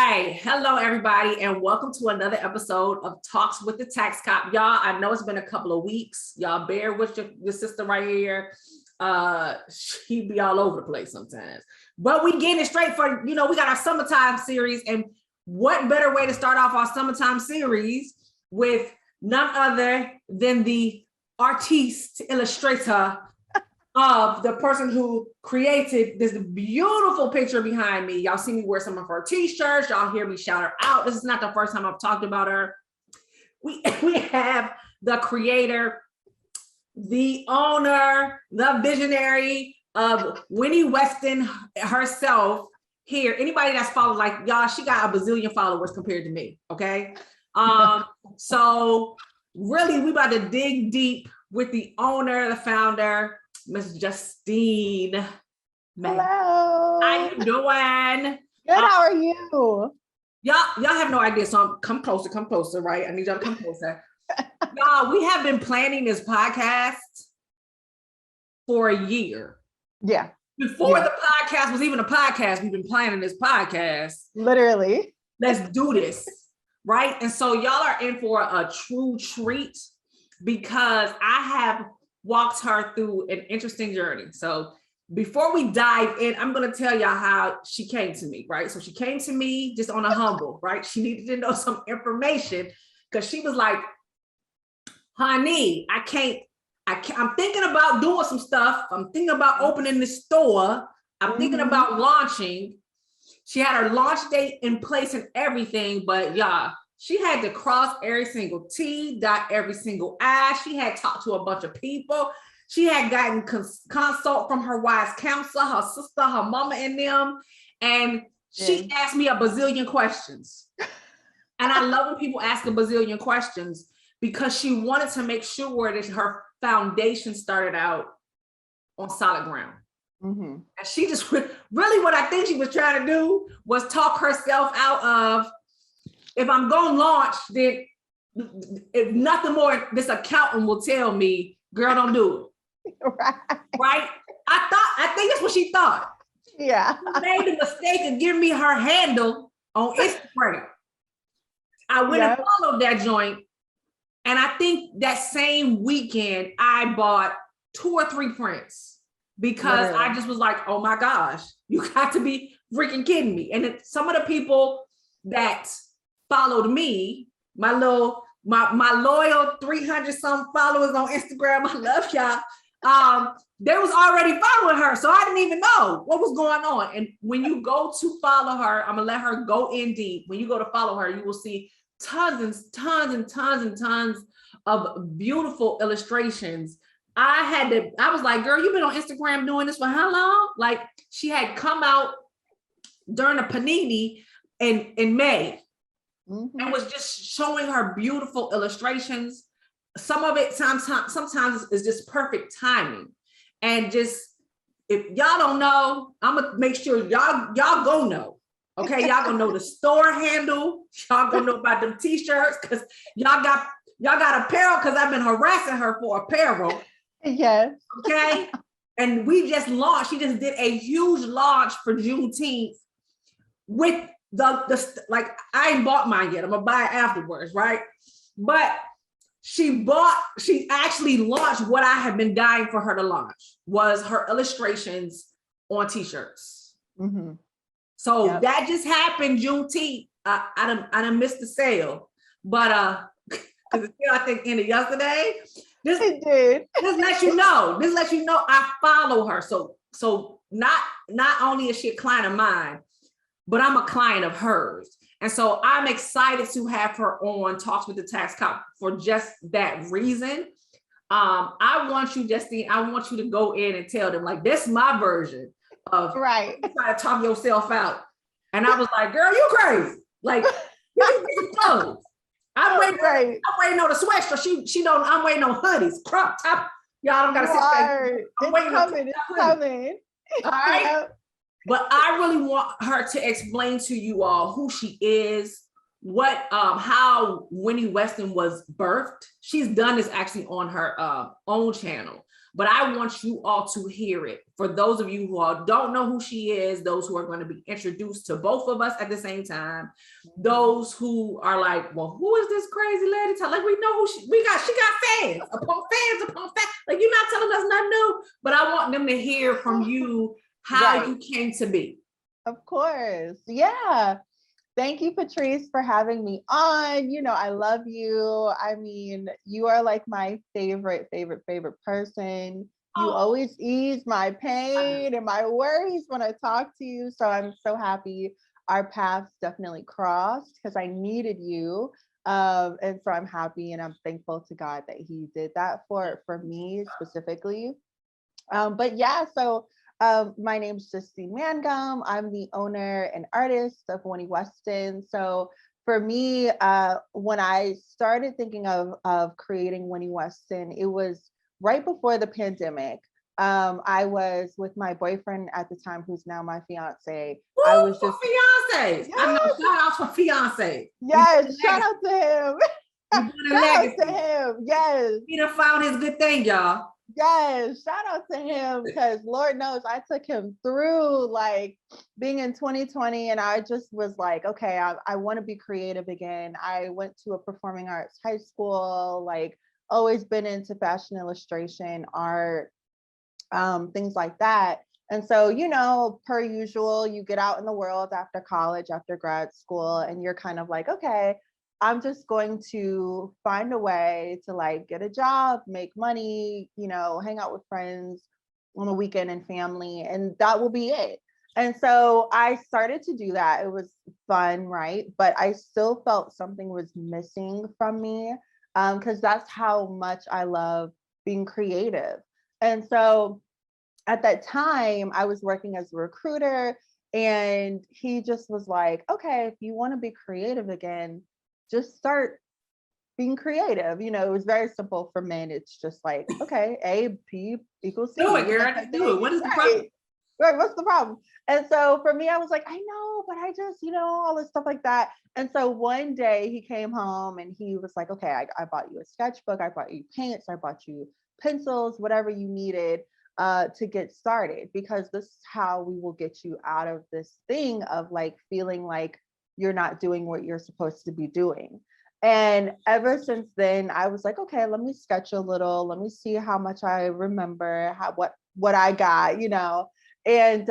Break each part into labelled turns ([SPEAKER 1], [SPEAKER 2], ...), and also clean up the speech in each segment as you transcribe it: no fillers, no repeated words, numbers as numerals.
[SPEAKER 1] right. Hello, everybody, and welcome to another episode of Talks with the Tax Cop. Y'all, I know it's been a couple of weeks. Y'all bear with your sister right here. She be all over the place sometimes. But we getting it straight for, we got our summertime series. And what better way to start off our summertime series with none other than the artiste illustrator of the person who created this beautiful picture behind me. Y'all see me wear some of her t-shirts. Y'all hear me shout her out. This is not the first time I've talked about her. We have the creator, the owner, the visionary of Winnie Weston herself here. Anybody that's followed, like, y'all, she got a bazillion followers compared to me, okay? So really, we about to dig deep with the owner, the founder, Miss Justine Mangum.
[SPEAKER 2] Hello.
[SPEAKER 1] How you doing?
[SPEAKER 2] Good. How are you?
[SPEAKER 1] Y'all have no idea. So come closer, right? I need y'all to come closer. Y'all, we have been planning this podcast for a year.
[SPEAKER 2] Yeah.
[SPEAKER 1] Before the podcast was even a podcast, we've been planning this podcast.
[SPEAKER 2] Literally.
[SPEAKER 1] Let's do this, right? And so y'all are in for a true treat because I have walked her through an interesting journey. So before we dive in, I'm going to tell y'all how she came to me, right? So she came to me just on a humble, right? She needed to know some information because she was like, honey, I'm thinking about doing some stuff. I'm thinking about opening this store. I'm thinking about launching. She had her launch date in place and everything, but y'all, she had to cross every single T, dot every single I. She had talked to a bunch of people. She had gotten consult from her wise counselor, her sister, her mama, and them. And she asked me a bazillion questions. And I love when people ask a bazillion questions because she wanted to make sure that her foundation started out on solid ground. And she just really what I think she was trying to do was talk herself out of, if I'm going to launch, then if nothing more, this accountant will tell me, girl, don't do it. Right? I think that's what she thought. Yeah. She made the mistake of giving me her handle on Instagram. I went and followed that joint. And I think that same weekend, I bought 2 or 3 prints because I just was like, oh my gosh, you got to be freaking kidding me. And some of the people that followed me, my loyal 300 some followers on Instagram, I love y'all. They was already following her, so I didn't even know what was going on. And when you go to follow her, I'm gonna let her go in deep. When you go to follow her, you will see tons of beautiful illustrations. I was like, girl, you've been on Instagram doing this for how long? Like, she had come out during a panini in May. And was just showing her beautiful illustrations. Some of it sometimes is just perfect timing. And just, if y'all don't know, I'm gonna make sure y'all gonna know. Okay, y'all gonna know the store handle. Y'all gonna know about them t-shirts because y'all got apparel because I've been harassing her for apparel.
[SPEAKER 2] Yes.
[SPEAKER 1] Okay. And we just launched. She just did a huge launch for Juneteenth with the like, I ain't bought mine yet. I'm gonna buy it afterwards, right? But she actually launched what I have been dying for her to launch, was her illustrations on t-shirts. So that just happened Juneteenth. I done missed the sale, but because I think ended yesterday. This lets you know. This lets you know I follow her. So not only is she a client of mine, but I'm a client of hers. And so I'm excited to have her on Talks with the Tax Cop for just that reason. I want you, Justine, to go in and tell them, like, this is my version of try to talk yourself out. And I was like, girl, you crazy. Like, clothes. I'm waiting on the sweatshirt. She don't, I'm waiting on hoodies, crop top. Y'all don't gotta sit back.
[SPEAKER 2] It's coming.
[SPEAKER 1] All right. But I really want her to explain to you all who she is, how Winnie Weston was birthed. She's done this actually on her own channel, but I want you all to hear it. For those of you who don't know who she is, those who are going to be introduced to both of us at the same time, those who are like, well, who is this crazy lady? Like, we know who she got fans upon fans upon fans. Like, you're not telling us nothing new, but I want them to hear from you how you came to be.
[SPEAKER 2] Of course. Yeah. Thank you, Patrice, for having me on. You know, I love you. I mean, you are like my favorite person. You always ease my pain and my worries when I talk to you. So I'm so happy our paths definitely crossed because I needed you. And so I'm happy and I'm thankful to God that he did that for me specifically. But yeah, so my name's Justine Mangum. I'm the owner and artist of Winnie Weston. So for me, when I started thinking of creating Winnie Weston, it was right before the pandemic. I was with my boyfriend at the time, who's now my fiance.
[SPEAKER 1] Woo,
[SPEAKER 2] I was just
[SPEAKER 1] fiance. Yes. I know. Shout out for fiance.
[SPEAKER 2] Yes, shout out to him. Shout out to him. Yes.
[SPEAKER 1] He done found his good thing, y'all.
[SPEAKER 2] Yes, shout out to him because Lord knows I took him through like being in 2020 and I just was like, okay, I want to be creative again. I went to a performing arts high school, like always been into fashion illustration, art, things like that. And so, you know, per usual, you get out in the world after college, after grad school, and you're kind of like, okay, I'm just going to find a way to like get a job, make money, you know, hang out with friends on the weekend and family, and that will be it. And so I started to do that. It was fun, right? But I still felt something was missing from me because that's how much I love being creative. And so at that time, I was working as a recruiter, and he just was like, okay, if you want to be creative again, just start being creative. You know, it was very simple for men. It's just like, okay, A, P equals C.
[SPEAKER 1] Do it, girl. Do it. What is the problem?
[SPEAKER 2] Right, what's the problem? And so for me, I was like, I know, but I just, you know, all this stuff like that. And so one day he came home and he was like, okay, I bought you a sketchbook, I bought you paints, I bought you pencils, whatever you needed to get started, because this is how we will get you out of this thing of like feeling like you're not doing what you're supposed to be doing. And ever since then, I was like, okay, let me sketch a little, let me see how much I remember, what I got, you know. And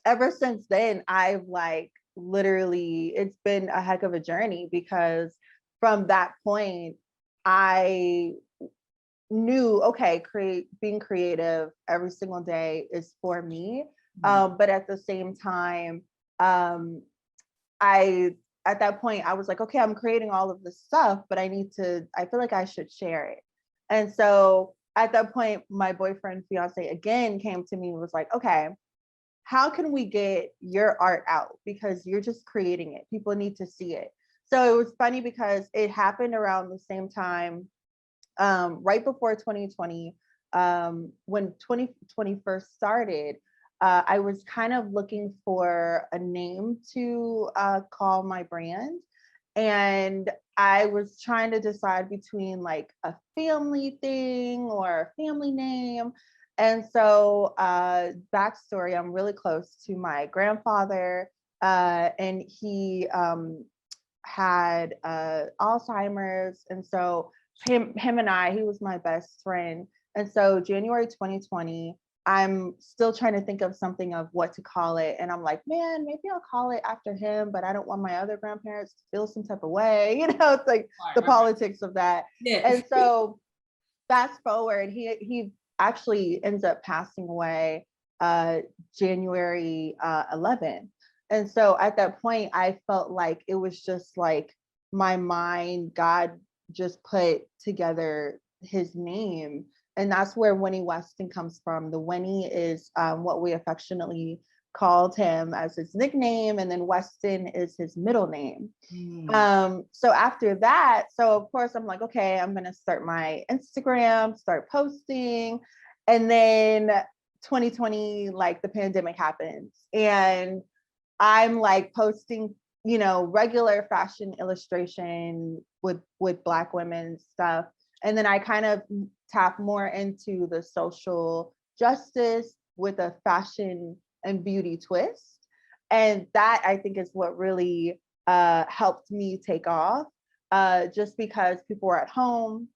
[SPEAKER 2] ever since then, I've like literally, it's been a heck of a journey, because from that point, I knew, okay, being creative every single day is for me. But at the same time, at that point, I was like, okay, I'm creating all of this stuff, but I feel like I should share it. And so at that point, my boyfriend, fiance again came to me and was like, okay, how can we get your art out? Because you're just creating it. People need to see it. So it was funny because it happened around the same time, right before 2020, when 2020 first started. I was kind of looking for a name to call my brand. And I was trying to decide between like a family thing or a family name. And so backstory, I'm really close to my grandfather, and he had Alzheimer's. And so him and he was my best friend. And so January 2020, I'm still trying to think of something of what to call it. And I'm like, man, maybe I'll call it after him, but I don't want my other grandparents to feel some type of way. You know, it's like the politics of that. Yeah. And so fast forward, he actually ends up passing away January 11th. And so at that point, I felt like it was just like my mind, God just put together his name. And that's where Winnie Weston comes from. The Winnie is what we affectionately called him as his nickname, and then Weston is his middle name. So after that, so of course I'm like, okay, I'm gonna start my Instagram, start posting. And then 2020, like the pandemic happens, and I'm like posting, you know, regular fashion illustration with Black women stuff. And then I kind of tap more into the social justice with a fashion and beauty twist. And that I think is what really helped me take off, just because people were at home,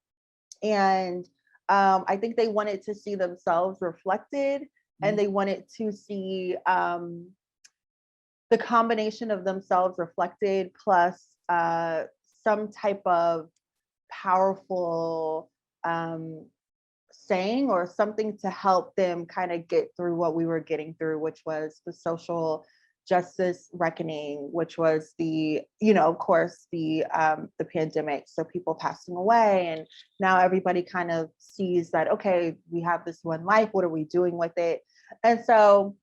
[SPEAKER 2] and I think they wanted to see themselves reflected, and they wanted to see the combination of themselves reflected plus some type of powerful saying or something to help them kind of get through what we were getting through, which was the social justice reckoning, which was the, you know, of course, the pandemic. So people passing away, and now everybody kind of sees that, okay, we have this one life. What are we doing with it? And so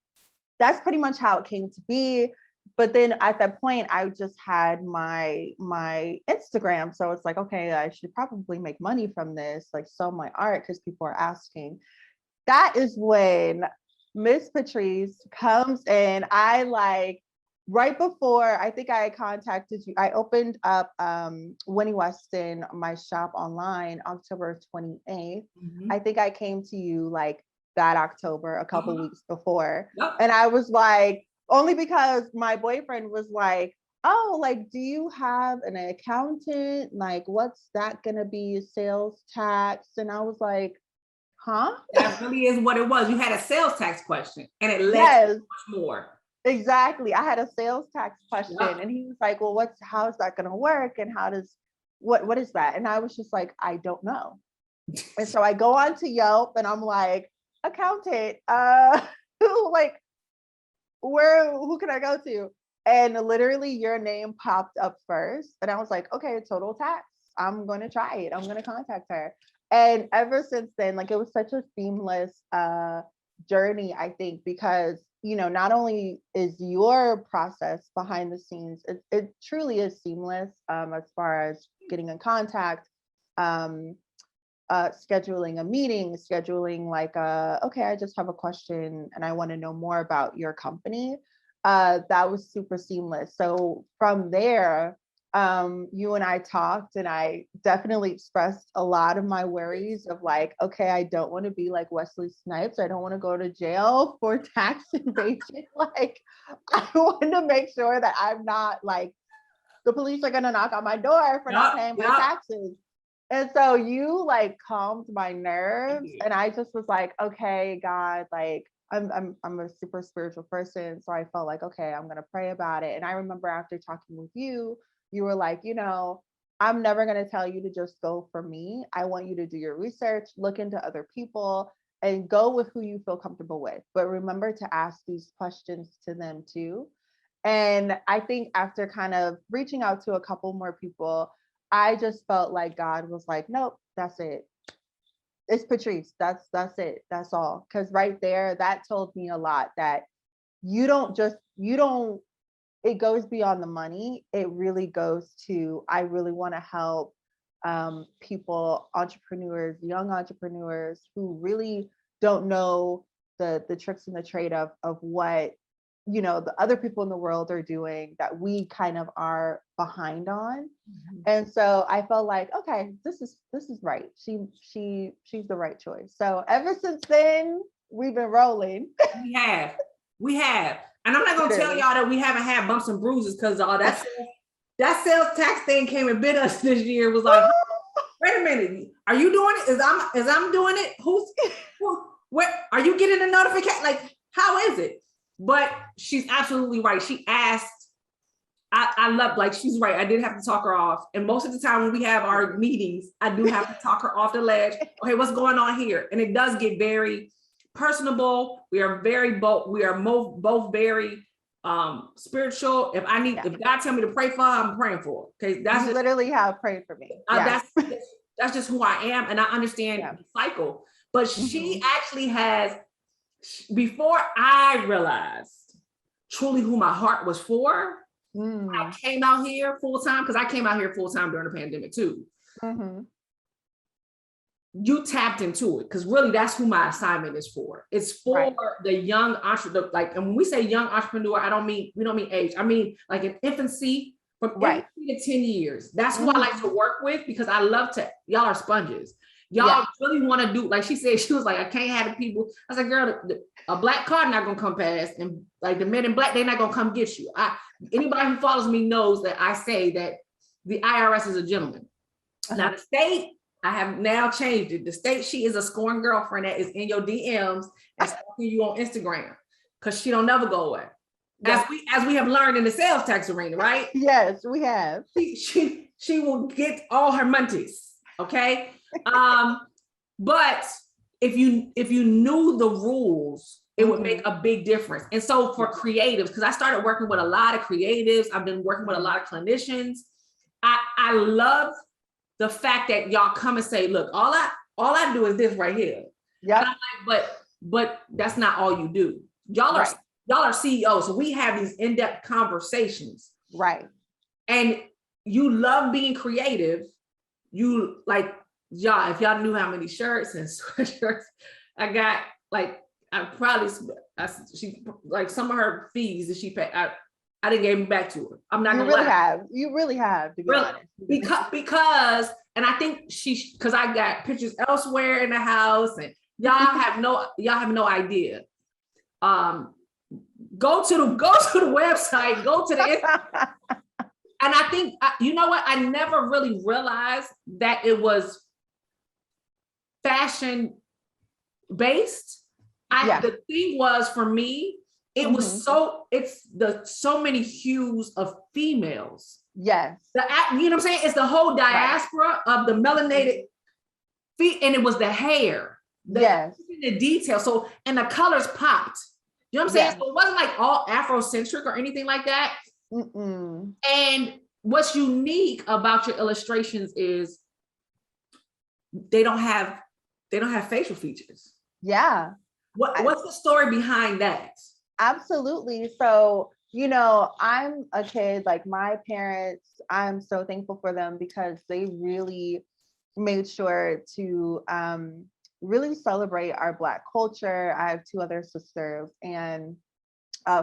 [SPEAKER 2] that's pretty much how it came to be. But then at that point, I just had my Instagram. So it's like, okay, I should probably make money from this, like sell my art because people are asking. That is when Miss Patrice comes in. I like right before, I think I contacted you. I opened up Winnie Weston, my shop online, October 28th. I think I came to you like that October, a couple weeks before. And I was like, only because my boyfriend was like, oh, like, do you have an accountant? Like, what's that gonna be? Sales tax? And I was like, huh?
[SPEAKER 1] That really is what it was. You had a sales tax question, and it led to much more.
[SPEAKER 2] Exactly. I had a sales tax question, and he was like, well, how is that gonna work? And what is that? And I was just like, I don't know. And so I go on to Yelp and I'm like, accountant, like, who can I go to? And literally your name popped up first. And I was like, okay, total tax. I'm going to try it. I'm going to contact her. And ever since then, like, it was such a seamless journey, I think, because, you know, not only is your process behind the scenes, it truly is seamless as far as getting in contact, scheduling a meeting, scheduling like, okay, I just have a question and I want to know more about your company. That was super seamless. So from there, you and I talked, and I definitely expressed a lot of my worries of like, okay, I don't want to be like Wesley Snipes. I don't want to go to jail for tax evasion. Like, I want to make sure that I'm not like, the police are going to knock on my door for not paying my taxes. And so you like calmed my nerves, and I just was like, okay, God, like I'm a super spiritual person. So I felt like, okay, I'm going to pray about it. And I remember after talking with you, you were like, you know, I'm never going to tell you to just go for me. I want you to do your research, look into other people, and go with who you feel comfortable with. But remember to ask these questions to them too. And I think after kind of reaching out to a couple more people, I just felt like God was like, nope, that's it. It's Patrice. That's it. That's all. Because right there, that told me a lot, that it goes beyond the money. It really goes to, I really want to help people, entrepreneurs, young entrepreneurs who really don't know the tricks and the trade of what, you know, the other people in the world are doing that we kind of are behind on. And so I felt like, okay, this is right. She's the right choice. So ever since then, we've been rolling.
[SPEAKER 1] We have. And I'm not gonna tell y'all that we haven't had bumps and bruises, because all that sales tax thing came and bit us this year. It was like, wait a minute, are you doing it? Is I'm doing it? Where are you getting a notification? Like, how is it? But she's absolutely right. She asked, I love, like, she's right. I did have to talk her off. And most of the time when we have our meetings, I do have to talk her off the ledge. Okay, what's going on here? And it does get very personable. We are both very spiritual. If God tell me to pray for her, I'm praying for her. Okay, that's
[SPEAKER 2] you literally have prayed for me.
[SPEAKER 1] That's just who I am, and I understand the cycle. But she actually has, before I realized truly who my heart was for, I came out here full time, because I came out here full time during the pandemic too. You tapped into it, because really that's who my assignment is for. It's for the young entrepreneur. Like, and when we say young entrepreneur, we don't mean age. I mean like in infancy, from
[SPEAKER 2] Right.
[SPEAKER 1] 8 to 10 years. That's who I like to work with, because I love to, y'all are sponges. Y'all really want to do, like she said, she was like, I can't have the people. I was like, girl, a black car not gonna come past, and like the men in black, they're not gonna come get you. Anybody who follows me knows that I say that the IRS is a gentleman. Now the state, I have now changed it. The state, she is a scorned girlfriend that is in your DMs and stalking you on Instagram, because she don't never go away. As we have learned in the sales tax arena, right?
[SPEAKER 2] Yes, we have.
[SPEAKER 1] She will get all her monties, okay? But if you knew the rules, it would make a big difference. And so for creatives, because I started working with a lot of creatives, I've been working with a lot of clinicians. I love the fact that y'all come and say, look, all I do is this right here. Yeah. Like, but that's not all you do. Y'all are CEOs, so we have these in-depth conversations. Right. And you love being creative. You like, y'all, if y'all knew how many shirts and sweatshirts I got, like, she like some of her fees that she paid, I didn't give them back to her. I'm not gonna lie. You really have to be honest. Because, and I think because I got pictures elsewhere in the house, and y'all have no idea. Go to the website, go to the and I think, you know what? I never really realized that it was fashion based. The thing was, for me, it was so many hues of females. Yes. You know what I'm saying? It's the whole diaspora of the melanated feet, and it was the hair. The detail. So, and the colors popped. You know what I'm saying? So it wasn't like all Afrocentric or anything like that. And what's unique about your illustrations is they don't have facial features. Yeah. What's the story behind that? Absolutely. So, you know, I'm a kid, like my parents, I'm so thankful for them, because they really made sure to really celebrate our Black culture. I have 2 other sisters, and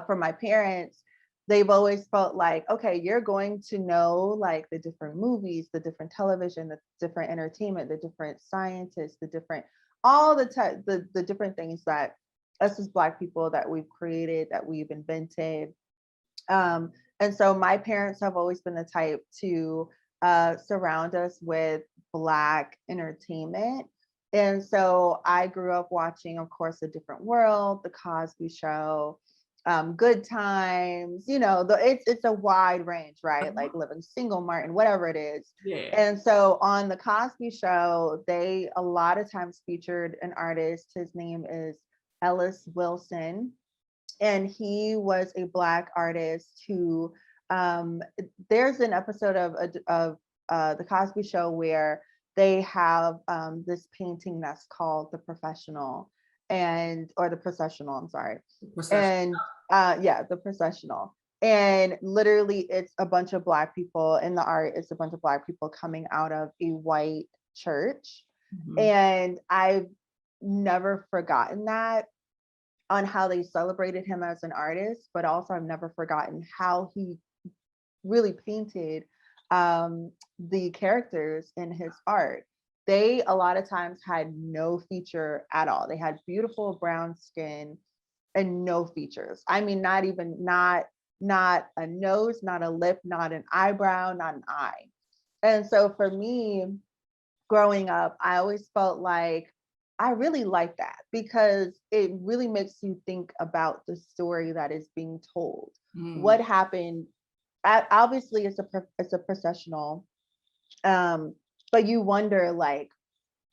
[SPEAKER 1] for my parents, they've always felt like, okay, you're going to know like the different movies, the different television, the different entertainment, the different scientists, the different, all the different things that us as Black people that we've created, that we've invented. And so my parents have always been the type to surround us with Black entertainment. And so I grew up watching, of course, A Different World, The Cosby Show, Good Times, you know, it's a wide range, right? Like Living Single, Martin, whatever it is. Yeah. And so on The Cosby Show, they a lot of times featured an artist. His name is Ellis Wilson. And he was a Black artist who, there's an episode of The Cosby Show where they have this painting that's called The Processional, or The Processional, I'm sorry. And The Processional. And literally it's a bunch of Black people in the art. It's a bunch of Black people coming out of a white church. And I've never forgotten that, on how they celebrated him as an artist, but also I've never forgotten how he really painted the characters in his art. They a lot of times had no feature at all. They had beautiful brown skin and no features. I mean, not a nose, not a lip, not an eyebrow, not an eye. And so for me, growing up, I always felt like I really like that, because it really makes you think about the story that is being told. What happened? Obviously, it's a processional, but you wonder, like,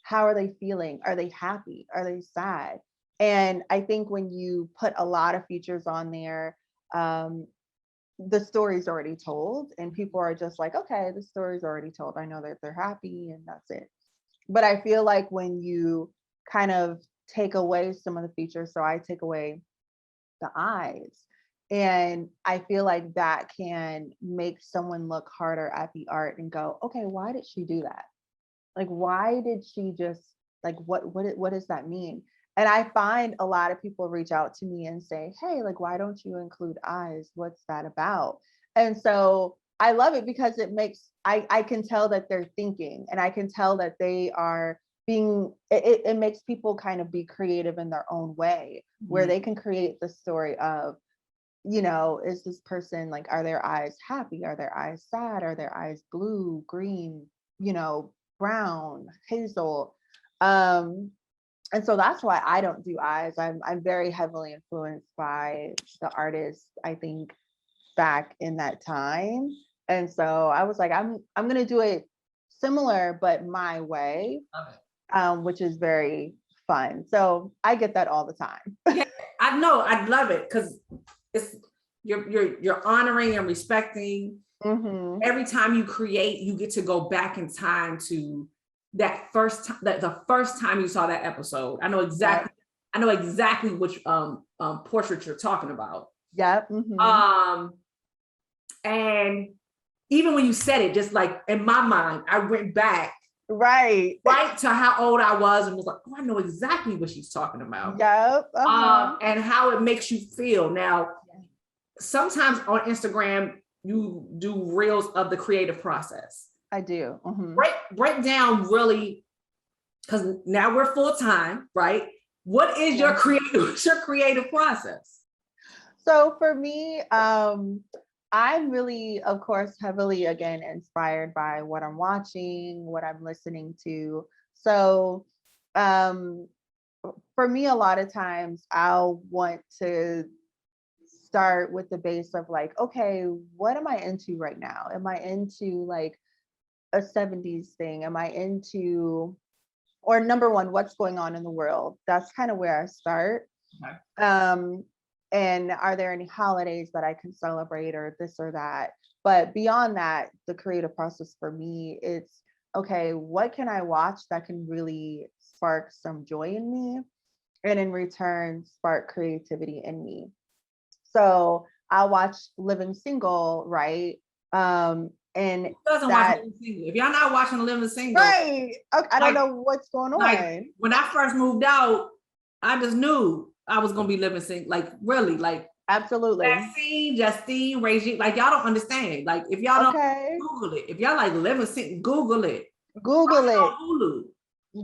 [SPEAKER 1] how are they feeling? Are they happy? Are they sad? And I think when you put a lot of features on there, the story's already told, and people are just like, okay, the story's already told. I know that they're happy, and that's it. But I feel like when you kind of take away some of the features, so I take away the eyes, and I feel like that can make someone look harder at the art and go, okay, why did she do that? Like, why did she just, like, what does that mean? And I find a lot of people reach out to me and say, hey, like, why don't you include eyes? What's that about? And so
[SPEAKER 2] I love it because it makes, I can tell that they're thinking, and I can tell that they are being, it makes people kind of be creative in their own way, where they can create the story of, you know, is this person like, are their eyes happy? Are their eyes sad? Are their eyes blue, green, you know, brown, hazel? And so that's why I don't do eyes. I'm very heavily influenced by the artists, I think, back in that time. And so I was like, I'm gonna do it similar but my way, which is very fun. So I get that all the time.
[SPEAKER 1] Yeah, I know, I love it because it's you're honoring and respecting. Every time you create, you get to go back in time to that first time, that the first time you saw that episode. I know exactly.
[SPEAKER 2] Yep.
[SPEAKER 1] I know exactly which portrait you're talking about.
[SPEAKER 2] Yep.
[SPEAKER 1] And even when you said it, just like in my mind, I went back
[SPEAKER 2] right
[SPEAKER 1] to how old I was and was like, oh, I know exactly what she's talking about.
[SPEAKER 2] Yep.
[SPEAKER 1] And how it makes you feel. Now, sometimes on Instagram, you do reels of the creative process.
[SPEAKER 2] I do.
[SPEAKER 1] Break down really, because now we're full time, right? What is your creative process?
[SPEAKER 2] So for me, I'm really, of course, heavily again inspired by what I'm watching, what I'm listening to. So for me, a lot of times I'll want to start with the base of like, okay, what am I into right now? Am I into like a 70s thing? Am I into, or number one, what's going on in the world? That's kind of where I start. And are there any holidays that I can celebrate or this or that? But beyond that, the creative process for me, it's okay, what can I watch that can really spark some joy in me? And in return, spark creativity in me. So I'll watch Living Single, right? And
[SPEAKER 1] who doesn't watch Living Single? If y'all not watching Living Single,
[SPEAKER 2] right? Okay, I don't know what's going on.
[SPEAKER 1] Like, when I first moved out, I just knew I was gonna be living single. Like really, like
[SPEAKER 2] absolutely.
[SPEAKER 1] Justine, Regine, like y'all don't understand. Like if y'all don't Google it, if y'all like living single, Google it.
[SPEAKER 2] Google it.
[SPEAKER 1] Hulu.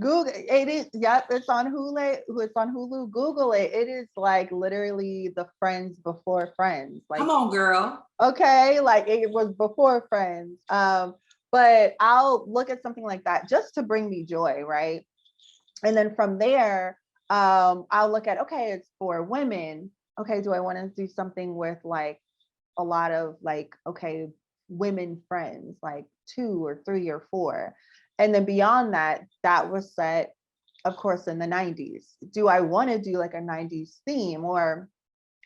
[SPEAKER 2] Google it is. Yep, it's on Hulu. It's on Hulu. Google it. It is like literally the Friends before Friends. Like,
[SPEAKER 1] come on, girl.
[SPEAKER 2] Okay, like it was before Friends. But I'll look at something like that just to bring me joy, right? And then from there, I'll look at, okay, it's for women. Okay, do I want to do something with like a lot of like, okay, women friends, like 2 or 3 or 4? And then beyond that, that was set, of course, in the 90s. Do I want to do like a 90s theme? Or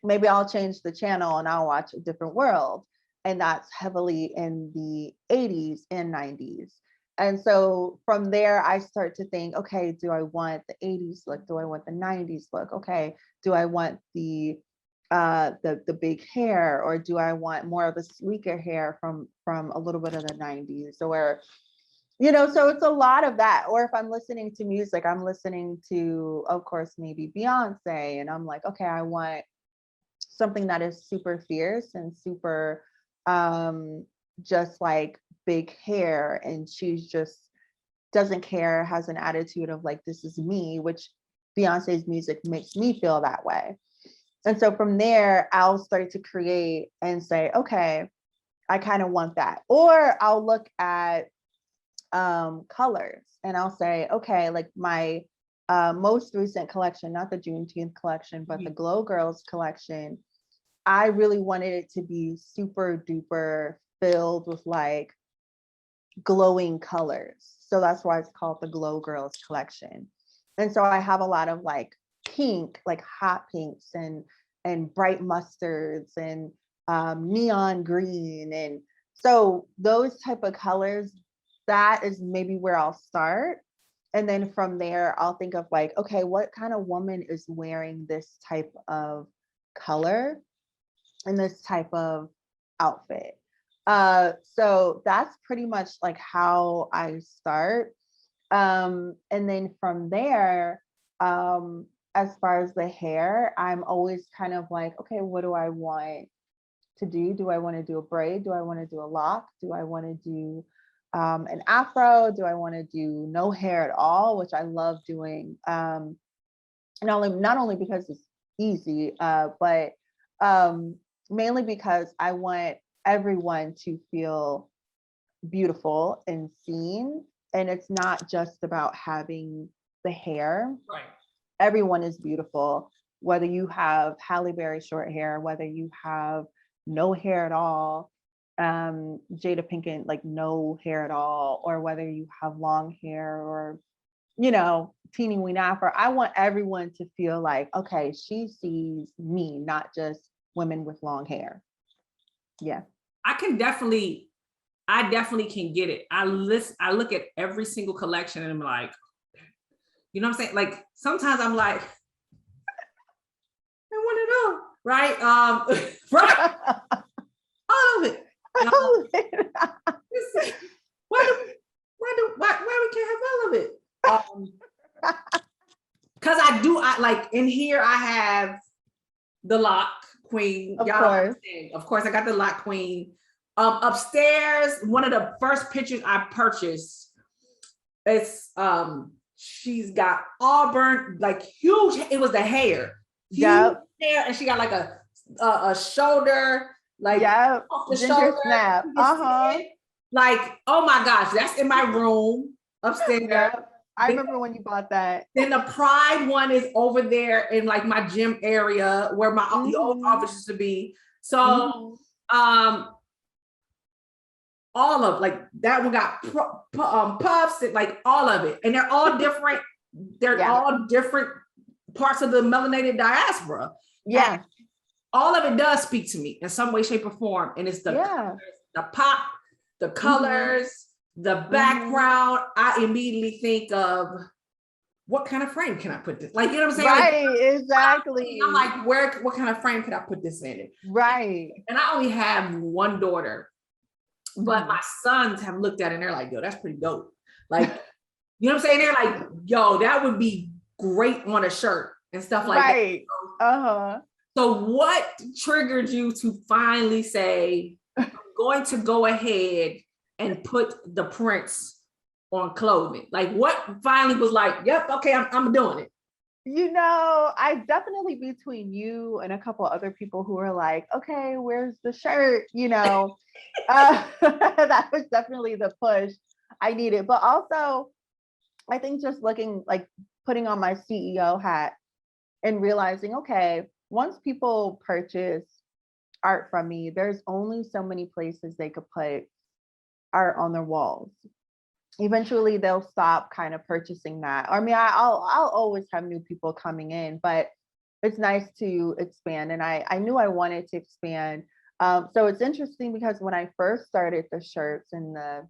[SPEAKER 2] maybe I'll change the channel and I'll watch A Different World. And that's heavily in the 80s and 90s. And so from there, I start to think, okay, do I want the 80s look? Do I want the 90s look? Okay, do I want the big hair, or do I want more of the sleeker hair from a little bit of the 90s? Or, you know, so it's a lot of that. Or if I'm listening to music, I'm listening to, of course, maybe Beyonce, and I'm like, okay, I want something that is super fierce and super just like big hair, and she's just doesn't care, has an attitude of like, this is me, which Beyonce's music makes me feel that way. And so from there, I'll start to create and say, okay, I kind of want that. Or I'll look at colors and I'll say, okay, like my most recent collection, not the Juneteenth collection, but the Glow Girls collection, I really wanted it to be super duper filled with like glowing colors. So that's why it's called the Glow Girls collection. And so I have a lot of like pink, like hot pinks and bright mustards and neon green. And so those type of colors, that is maybe where I'll start. And then from there, I'll think of like, okay, what kind of woman is wearing this type of color and this type of outfit? So that's pretty much like how I start. And then from there, as far as the hair, I'm always kind of like, okay, what do I want to do. Do I want to do a braid? Do I want to do a lock? Do I want to do an afro? Do I want to do no hair at all, which I love doing? Not only because it's easy, but mainly because I want everyone to feel beautiful and seen. And it's not just about having the hair.
[SPEAKER 1] Right.
[SPEAKER 2] Everyone is beautiful, whether you have Halle Berry short hair, whether you have no hair at all, Jada Pinkett, like no hair at all, or whether you have long hair or, you know, teeny weeny afro. I want everyone to feel like, okay, she sees me, not just women with long hair. Yeah.
[SPEAKER 1] I definitely can get it. I look at every single collection and I'm like, you know what I'm saying? Like sometimes I'm like, I want to know, right? Right. All of it. Why we can't have all of it? Because I like in here I have the lock queen.
[SPEAKER 2] Of
[SPEAKER 1] Y'all
[SPEAKER 2] course.
[SPEAKER 1] understand. Of course, I got the lock queen. Upstairs, one of the first pictures I purchased, it's she's got auburn, like huge. It was the hair.
[SPEAKER 2] Yep.
[SPEAKER 1] Hair, and she got like a shoulder, like
[SPEAKER 2] yep.
[SPEAKER 1] off the
[SPEAKER 2] Ginger
[SPEAKER 1] shoulder.
[SPEAKER 2] snap.
[SPEAKER 1] Like, oh my gosh, that's in my room upstairs.
[SPEAKER 2] Yep. I remember when you bought that.
[SPEAKER 1] Then the Pride one is over there in like my gym area where my the old office used to be. So all of like that one got puffs and like all of it, and they're all different. They're all different parts of the melanated diaspora.
[SPEAKER 2] Yeah,
[SPEAKER 1] and all of it does speak to me in some way, shape, or form. And it's the colors, the pop, the colors, the background. I immediately think of what kind of frame can I put this? Like, you know what I'm saying?
[SPEAKER 2] Right,
[SPEAKER 1] like,
[SPEAKER 2] exactly.
[SPEAKER 1] I'm like, what kind of frame could I put this in?
[SPEAKER 2] Right.
[SPEAKER 1] And I only have one daughter. But my sons have looked at it and they're like, yo, that's pretty dope. Like, you know what I'm saying? They're like, yo, that would be great on a shirt and stuff like that. So what triggered you to finally say, I'm going to go ahead and put the prints on clothing? Like what finally was like, yep, okay, I'm doing it.
[SPEAKER 2] You know, I definitely between you and a couple other people who were like, okay, where's the shirt? You know, that was definitely the push I needed. But also, I think just looking like putting on my CEO hat and realizing, okay, once people purchase art from me, there's only so many places they could put art on their walls. Eventually they'll stop kind of purchasing that. I mean, I'll always have new people coming in, but it's nice to expand. And I knew I wanted to expand. So it's interesting because when I first started the shirts and the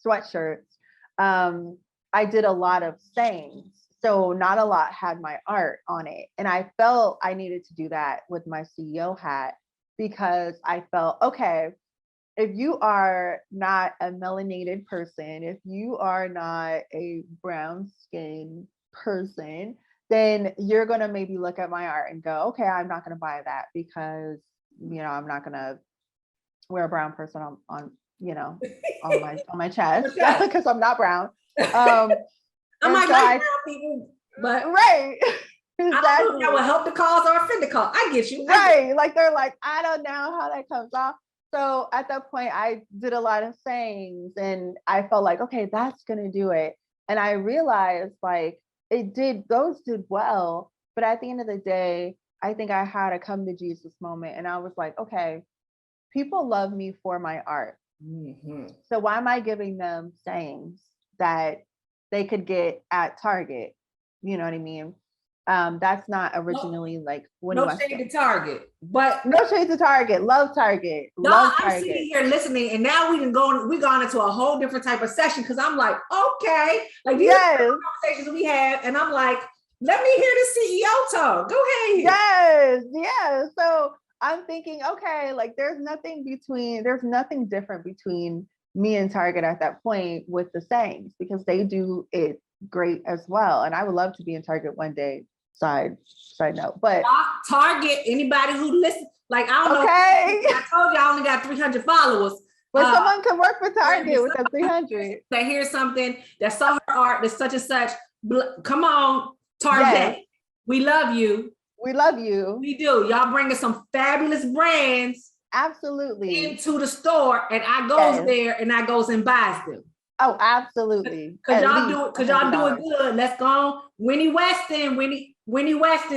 [SPEAKER 2] sweatshirts, I did a lot of sayings. So not a lot had my art on it. And I felt I needed to do that with my CEO hat because I felt, okay, if you are not a melanated person, if you are not a brown skinned person, then you're going to maybe look at my art and go, okay, I'm not going to buy that because, you know, I'm not going to wear a brown person on you know, on my chest because I'm not brown.
[SPEAKER 1] I'm like brown people, but
[SPEAKER 2] right.
[SPEAKER 1] Exactly. I don't know if that will help the cause or offend the cause. I get you.
[SPEAKER 2] Right. Like they're like, I don't know how that comes off. So at that point, I did a lot of sayings and I felt like, okay, that's going to do it. And I realized like those did well. But at the end of the day, I think I had a come to Jesus moment. And I was like, okay, people love me for my art. So why am I giving them sayings that they could get at Target? You know what I mean? That's not originally like Winnie Weston.
[SPEAKER 1] No shade to Target, but
[SPEAKER 2] no shade to Target. Love Target.
[SPEAKER 1] No,
[SPEAKER 2] love
[SPEAKER 1] I'm
[SPEAKER 2] Target.
[SPEAKER 1] sitting here listening, and now we gone into a whole different type of session because I'm like, okay, like these are the conversations we had, and I'm like, let me hear the CEO talk. Go ahead.
[SPEAKER 2] Yes. So I'm thinking, okay, like there's nothing different between me and Target at that point with the sayings because they do it great as well. And I would love to be in Target one day. Side note, but
[SPEAKER 1] Target, anybody who listens, Like, I don't know.
[SPEAKER 2] Okay.
[SPEAKER 1] I told you I only got 300 followers.
[SPEAKER 2] But someone can work for Target with that 300.
[SPEAKER 1] That here's something that saw her art, that's such and such. Come on, Target. Yes. We love you.
[SPEAKER 2] We love you.
[SPEAKER 1] We do. Y'all bringing some fabulous brands.
[SPEAKER 2] Absolutely.
[SPEAKER 1] Into the store, and I goes there and I goes and buys them.
[SPEAKER 2] Oh, absolutely.
[SPEAKER 1] Cause y'all do it good. Let's go on. Winnie Weston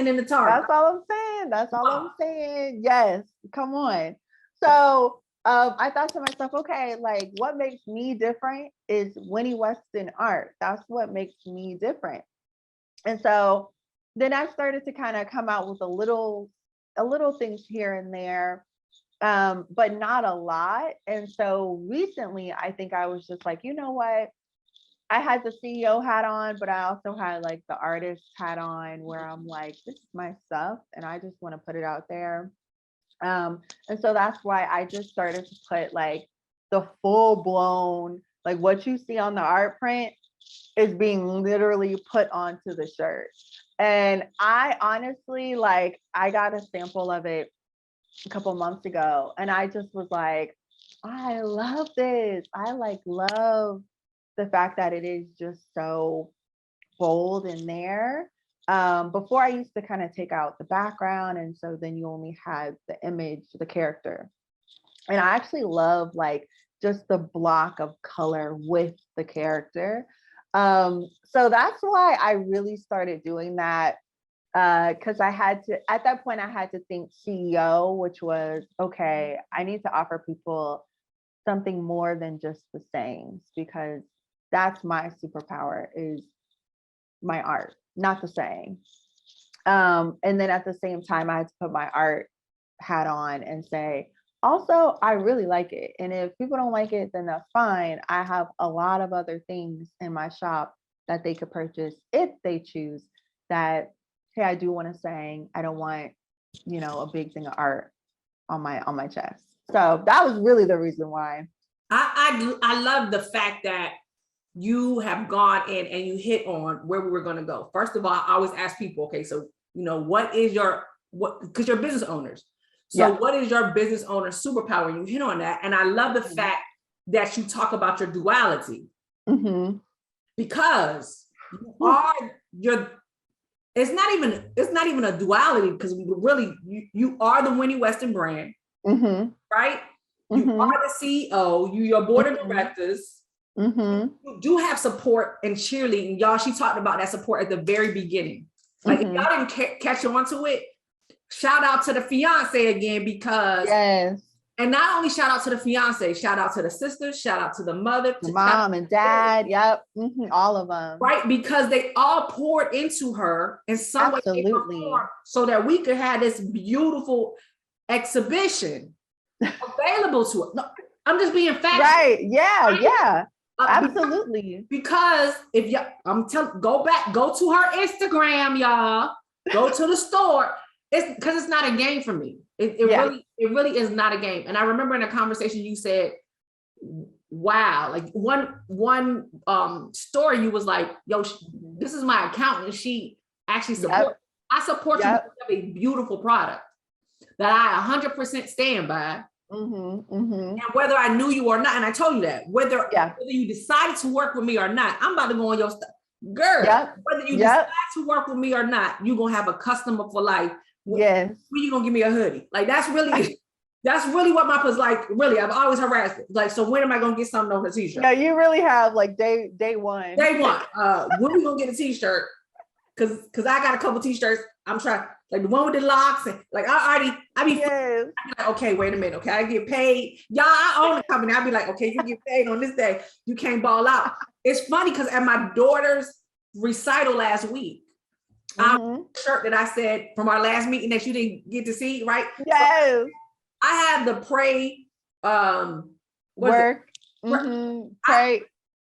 [SPEAKER 1] in the Target.
[SPEAKER 2] That's all I'm saying. That's all I'm saying. Yes, come on. So I thought to myself, okay, like what makes me different is Winnie Weston art. That's what makes me different. And so then I started to kind of come out with a little things here and there, but not a lot. And so recently, I think I was just like, you know what? I had the CEO hat on, but I also had like the artist hat on, where I'm like, this is my stuff and I just want to put it out there. And so that's why I just started to put like the full blown, like what you see on the art print is being literally put onto the shirt. And I honestly, like, I got a sample of it a couple months ago, and I just was like, I love this. I like love the fact that it is just so bold in there. Before I used to kind of take out the background, and so then you only had the image, the character. And I actually love like just the block of color with the character. So that's why I really started doing that. Because I had to, at that point, I had to think CEO, which was, okay, I need to offer people something more than just the sayings, because that's my superpower, is my art, not the saying. And then at the same time, I had to put my art hat on and say, also, I really like it. And if people don't like it, then that's fine. I have a lot of other things in my shop that they could purchase if they choose that. Hey, I do want to sing. I don't want, you know, a big thing of art on my chest. So that was really the reason why.
[SPEAKER 1] I love the fact that you have gone in and you hit on where we were going to go. First of all, I always ask people, okay, so, you know, because you're business owners. So what is your business owner superpower? And you hit on that. And I love the fact that you talk about your duality, because it's not even a duality, because really you are the Winnie Weston brand, right? You are the CEO, your board of directors. You do have support and cheerleading. Y'all, she talked about that support at the very beginning. Like if y'all didn't catch on to it, shout out to the fiance again, because and not only shout out to the fiance, shout out to the sisters, shout out to the mother,
[SPEAKER 2] the mom and dad, all of them,
[SPEAKER 1] right? Because they all poured into her in some way, shape, or form, so that we could have this beautiful exhibition available to us. No, I'm just being factual.
[SPEAKER 2] Right? Yeah. Absolutely.
[SPEAKER 1] Because if y'all, go to her Instagram, y'all. Go to the store. It's because it's not a game for me. It really is not a game. And I remember in a conversation you said, wow, like one story, you was like, yo, this is my accountant. She actually supports. I support you. You have a beautiful product that I 100% stand by. And whether I knew you or not, and I told you that, whether you decided to work with me or not, I'm about to go on your stuff. Girl, whether you decide to work with me or not, you're going to have a customer for life. When you going to give me a hoodie? Like, that's really what my was like. Really, I've always harassed it. Like, so when am I going to get something on a t-shirt?
[SPEAKER 2] Yeah, you really have like day one.
[SPEAKER 1] Day one. When we going to get a t-shirt? Because I got a couple t-shirts. I'm trying, like the one with the locks, and like I be like, okay, wait a minute, okay, I get paid. Y'all, I own the company. I'll be like, okay, you get paid on this day. You can't ball out. It's funny because at my daughter's recital last week, shirt that I said from our last meeting that you didn't get to see, right?
[SPEAKER 2] Yes.
[SPEAKER 1] So I have the pray,
[SPEAKER 2] work.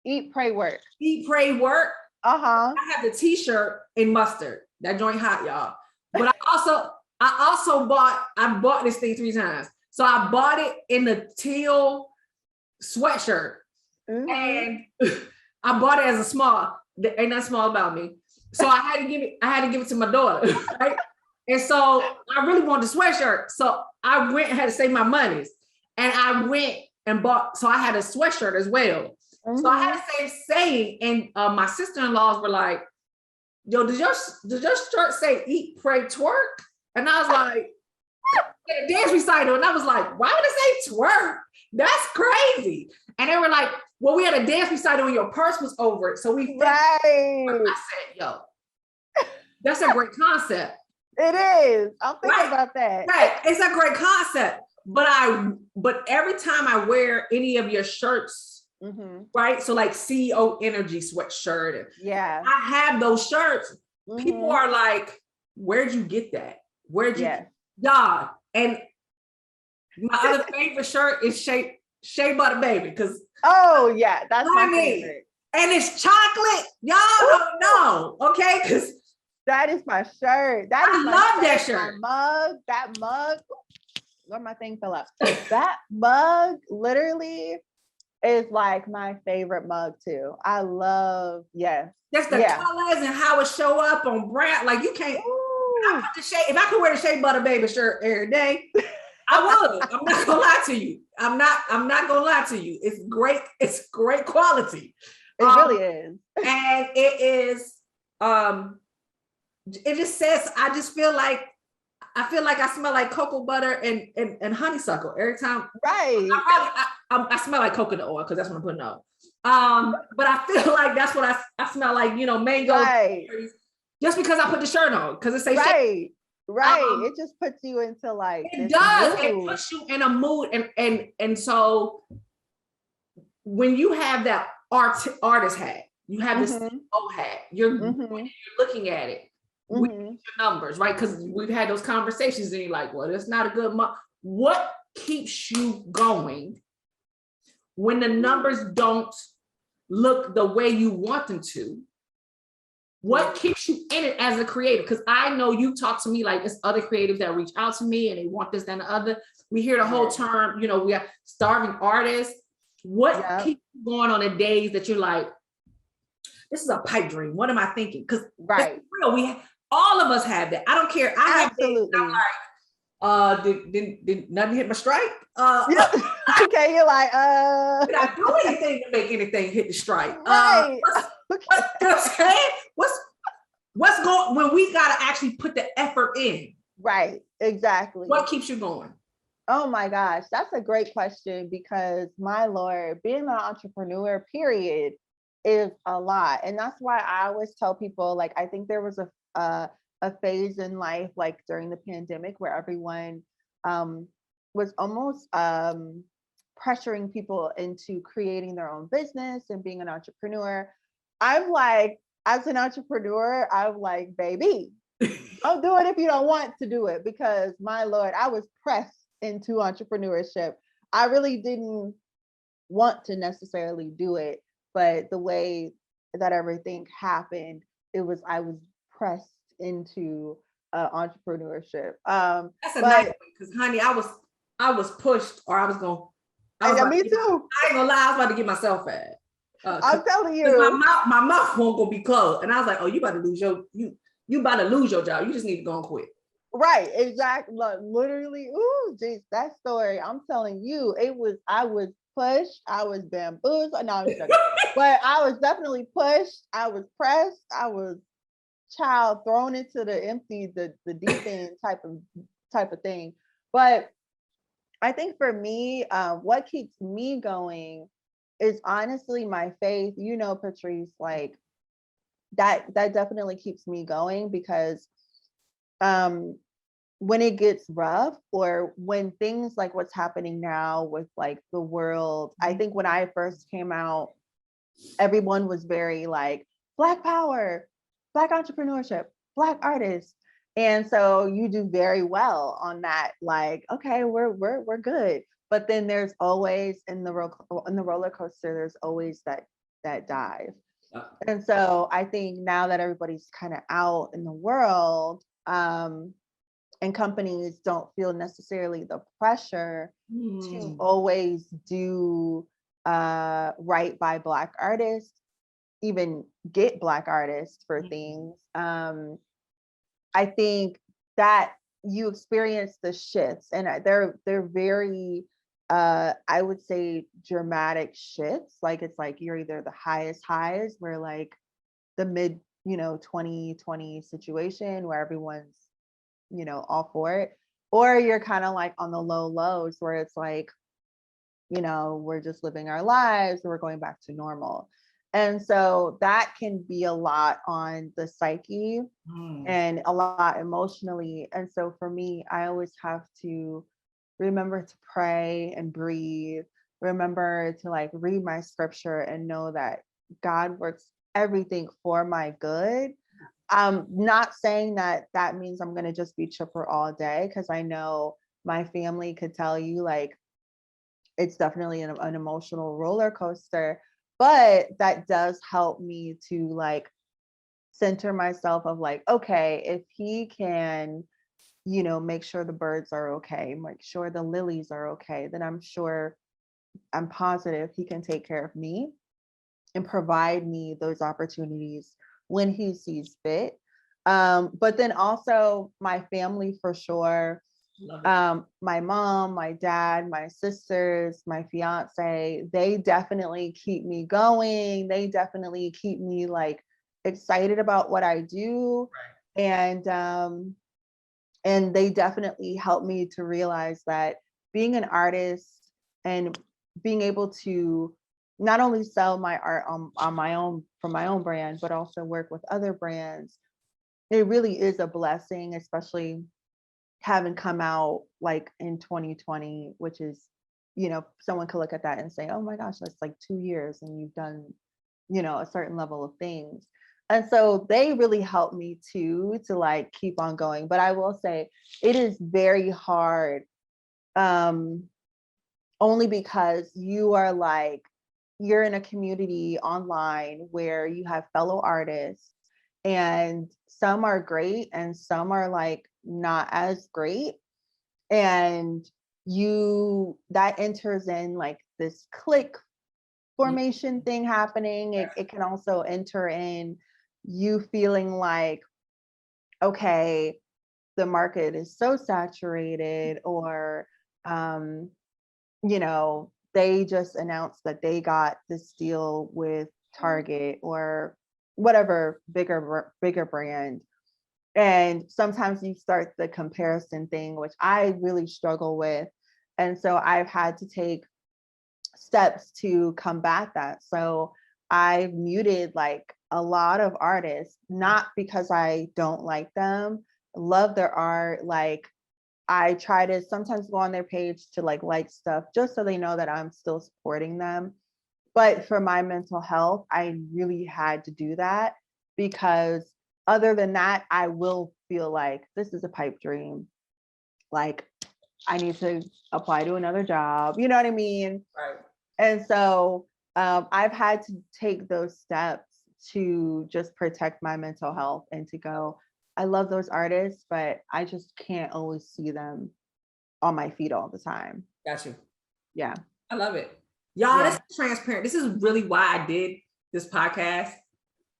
[SPEAKER 2] Eat, pray, work.
[SPEAKER 1] Eat, pray, work. I have the t-shirt in mustard. That joint hot, y'all. But I also bought this thing 3 times. So I bought it in the teal sweatshirt. And I bought it as a small. Ain't nothing small about me. So I had to give it to my daughter, right? And so I really wanted the sweatshirt. So I went and had to save my monies. And I went and bought, so I had a sweatshirt as well. So I had to save, and my sister-in-laws were like, yo, does your shirt say eat, pray, twerk? And I was like, at a dance recital, and I was like, why would it say twerk? That's crazy. And they were like, well, we had a dance recital and your purse was over it. So we
[SPEAKER 2] right.
[SPEAKER 1] I said, yo, that's a great concept.
[SPEAKER 2] It is. I'm thinking about that.
[SPEAKER 1] Right. It's a great concept. But every time I wear any of your shirts, right? So like CEO Energy sweatshirt. Yeah. I have those shirts. People are like, where'd you get that? Where'd you yeah. And my other favorite shirt is Shea Butter Baby. Because
[SPEAKER 2] that's my favorite.
[SPEAKER 1] And it's chocolate. Y'all don't know. Okay. Because
[SPEAKER 2] that is my shirt. I
[SPEAKER 1] love that shirt.
[SPEAKER 2] That mug. Where my thing fell out. That mug literally is like my favorite mug too. I love,
[SPEAKER 1] Just the colors and how it show up on brand. Like you can't. If I could wear the Shea Butter Baby shirt every day, I would. I'm not gonna lie to you. I'm not gonna lie to you. It's great. It's great quality.
[SPEAKER 2] It really is.
[SPEAKER 1] And it is. It just says. I feel like I smell like cocoa butter and honeysuckle every time.
[SPEAKER 2] Right.
[SPEAKER 1] I smell like coconut oil because that's what I'm putting on. But I feel like that's what I smell like. Mango.
[SPEAKER 2] Right.
[SPEAKER 1] Just because I put the shirt on, because it says
[SPEAKER 2] right. It just puts you into like
[SPEAKER 1] it does. Mood. It puts you in a mood, and so when you have that artist hat, you have this CEO hat. You're looking at it. With your numbers, right? Because we've had those conversations, and you're like, well, that's not a good month. What keeps you going when the numbers don't look the way you want them to? What keeps you in it as a creative? Because I know you talk to me like it's other creatives that reach out to me and they want this, then the other. We hear the whole term, we have starving artists. What keeps you going on the days that you're like, this is a pipe dream? What am I thinking? Because real, all of us have that. I don't care. I have days I'm like, did nothing hit my strike?
[SPEAKER 2] Okay, you're like,
[SPEAKER 1] did I do anything to make anything hit the strike? Right. What's going when we gotta actually put the effort in?
[SPEAKER 2] Right, exactly.
[SPEAKER 1] What keeps you going?
[SPEAKER 2] Oh my gosh, that's a great question, because my Lord, being an entrepreneur, period, is a lot. And that's why I always tell people, like, I think there was a phase in life, like during the pandemic, where everyone was almost pressuring people into creating their own business and being an entrepreneur. I'm like, as an entrepreneur, I'm like, baby, don't do it if you don't want to do it, because my Lord, I was pressed into entrepreneurship. I really didn't want to necessarily do it, but the way that everything happened, I was pressed into entrepreneurship.
[SPEAKER 1] That's a nice way, because honey, I was pushed, or I was going.
[SPEAKER 2] Me too.
[SPEAKER 1] I ain't gonna lie, I was about to get myself fed.
[SPEAKER 2] I'm telling you,
[SPEAKER 1] my mouth won't go be closed, and I was like, "Oh, you about to lose you about to lose your job. You just need to go and quit."
[SPEAKER 2] Right, exactly. Like, literally, ooh, geez, that story. I'm telling you, I was pushed, I was bamboozled. No, I'm joking. But I was definitely pushed. I was pressed. I was thrown into the deep end type of thing. But I think for me, what keeps me going is honestly my faith. Patrice, like that definitely keeps me going, because when it gets rough, or when things like what's happening now with like the world, I think when I first came out, everyone was very like Black power, Black entrepreneurship, Black artists. And so you do very well on that. Like, okay, we're good. But then there's always in the roller coaster, there's always that dive. And so I think now that everybody's kind of out in the world, and companies don't feel necessarily the pressure to always do right by Black artists, even get Black artists for things. I think that you experience the shifts, and they're very I would say dramatic shifts. Like it's like you're either the highest highs where like the mid, 2020 situation where everyone's, all for it, or you're kind of like on the low lows where it's like, we're just living our lives, we're going back to normal. And so that can be a lot on the psyche and a lot emotionally. And so for me, I always have to remember to pray and breathe, remember to like read my scripture and know that God works everything for my good. I'm not saying that that means I'm going to just be chipper all day, because I know my family could tell you like it's definitely an emotional roller coaster, but that does help me to like center myself of like, okay, if he can, make sure the birds are okay, make sure the lilies are okay, then I'm positive he can take care of me and provide me those opportunities when he sees fit. But then also my family for sure. My mom, my dad, my sisters, my fiance, they definitely keep me going. They definitely keep me like excited about what I do. Right. And they definitely help me to realize that being an artist and being able to not only sell my art on my own, for my own brand, but also work with other brands, it really is a blessing, especially having come out like in 2020, which is, someone could look at that and say, oh my gosh, that's like 2 years and you've done, a certain level of things. And so they really helped me too, to like keep on going. But I will say it is very hard, only because you're in a community online where you have fellow artists, and some are great and some are like not as great. And that enters in like this clique formation thing happening. It can also enter in you feeling like, okay, the market is so saturated, or they just announced that they got this deal with Target or whatever bigger brand. And sometimes you start the comparison thing, which I really struggle with. And so I've had to take steps to combat that. So I've muted like a lot of artists, not because I don't like them, love their art. Like I try to sometimes go on their page to like stuff just so they know that I'm still supporting them. But for my mental health, I really had to do that, because other than that, I will feel like this is a pipe dream. Like I need to apply to another job. You know what I mean?
[SPEAKER 1] Right.
[SPEAKER 2] And so I've had to take those steps to just protect my mental health and to go, I love those artists, but I just can't always see them on my feed all the time.
[SPEAKER 1] Got you.
[SPEAKER 2] Yeah.
[SPEAKER 1] I love it. Y'all, this is transparent. This is really why I did this podcast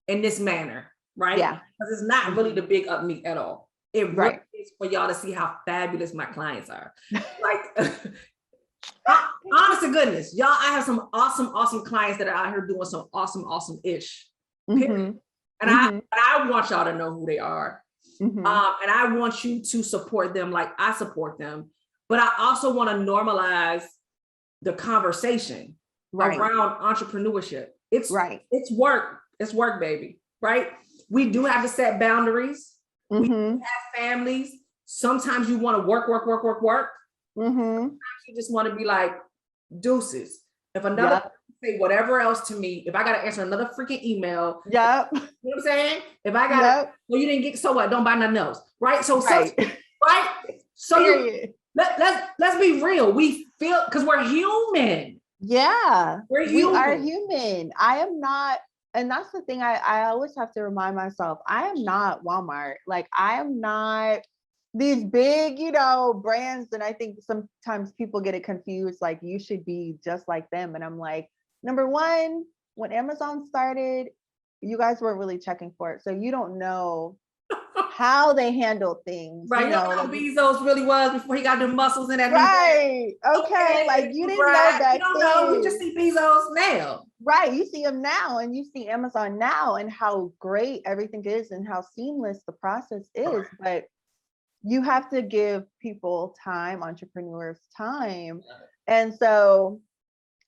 [SPEAKER 1] in this manner, right?
[SPEAKER 2] Yeah.
[SPEAKER 1] Because it's not really the big up me at all. It really is for y'all to see how fabulous my clients are. Like, honest to goodness, y'all, I have some awesome clients that are out here doing some awesome-ish. And I want y'all to know who they are. And I want you to support them like I support them. But I also want to normalize the conversation around entrepreneurship. It's work. It's work, baby. Right? We do have to set boundaries. We have families. Sometimes you want to work. Sometimes you just want to be like, deuces. If another say whatever else to me, if I got to answer another freaking email, you know what I'm saying? If I got to, well, you didn't get, so what? Don't buy nothing else, right? So let's be real. We feel, because we're human.
[SPEAKER 2] Yeah,
[SPEAKER 1] we're human.
[SPEAKER 2] We are human. I am not, and that's the thing I always have to remind myself, I am not Walmart. Like I am not these big, brands. And I think sometimes people get it confused, like you should be just like them. And I'm like, number one, when Amazon started, you guys weren't really checking for it. So you don't know how they handle things.
[SPEAKER 1] Right.
[SPEAKER 2] You know,
[SPEAKER 1] how
[SPEAKER 2] like,
[SPEAKER 1] Bezos really was before he got the muscles in that.
[SPEAKER 2] right. Okay. Like you didn't know that.
[SPEAKER 1] You don't know. We just see Bezos now.
[SPEAKER 2] Right. You see them now and you see Amazon now and how great everything is and how seamless the process is. But you have to give people time, entrepreneurs time. And so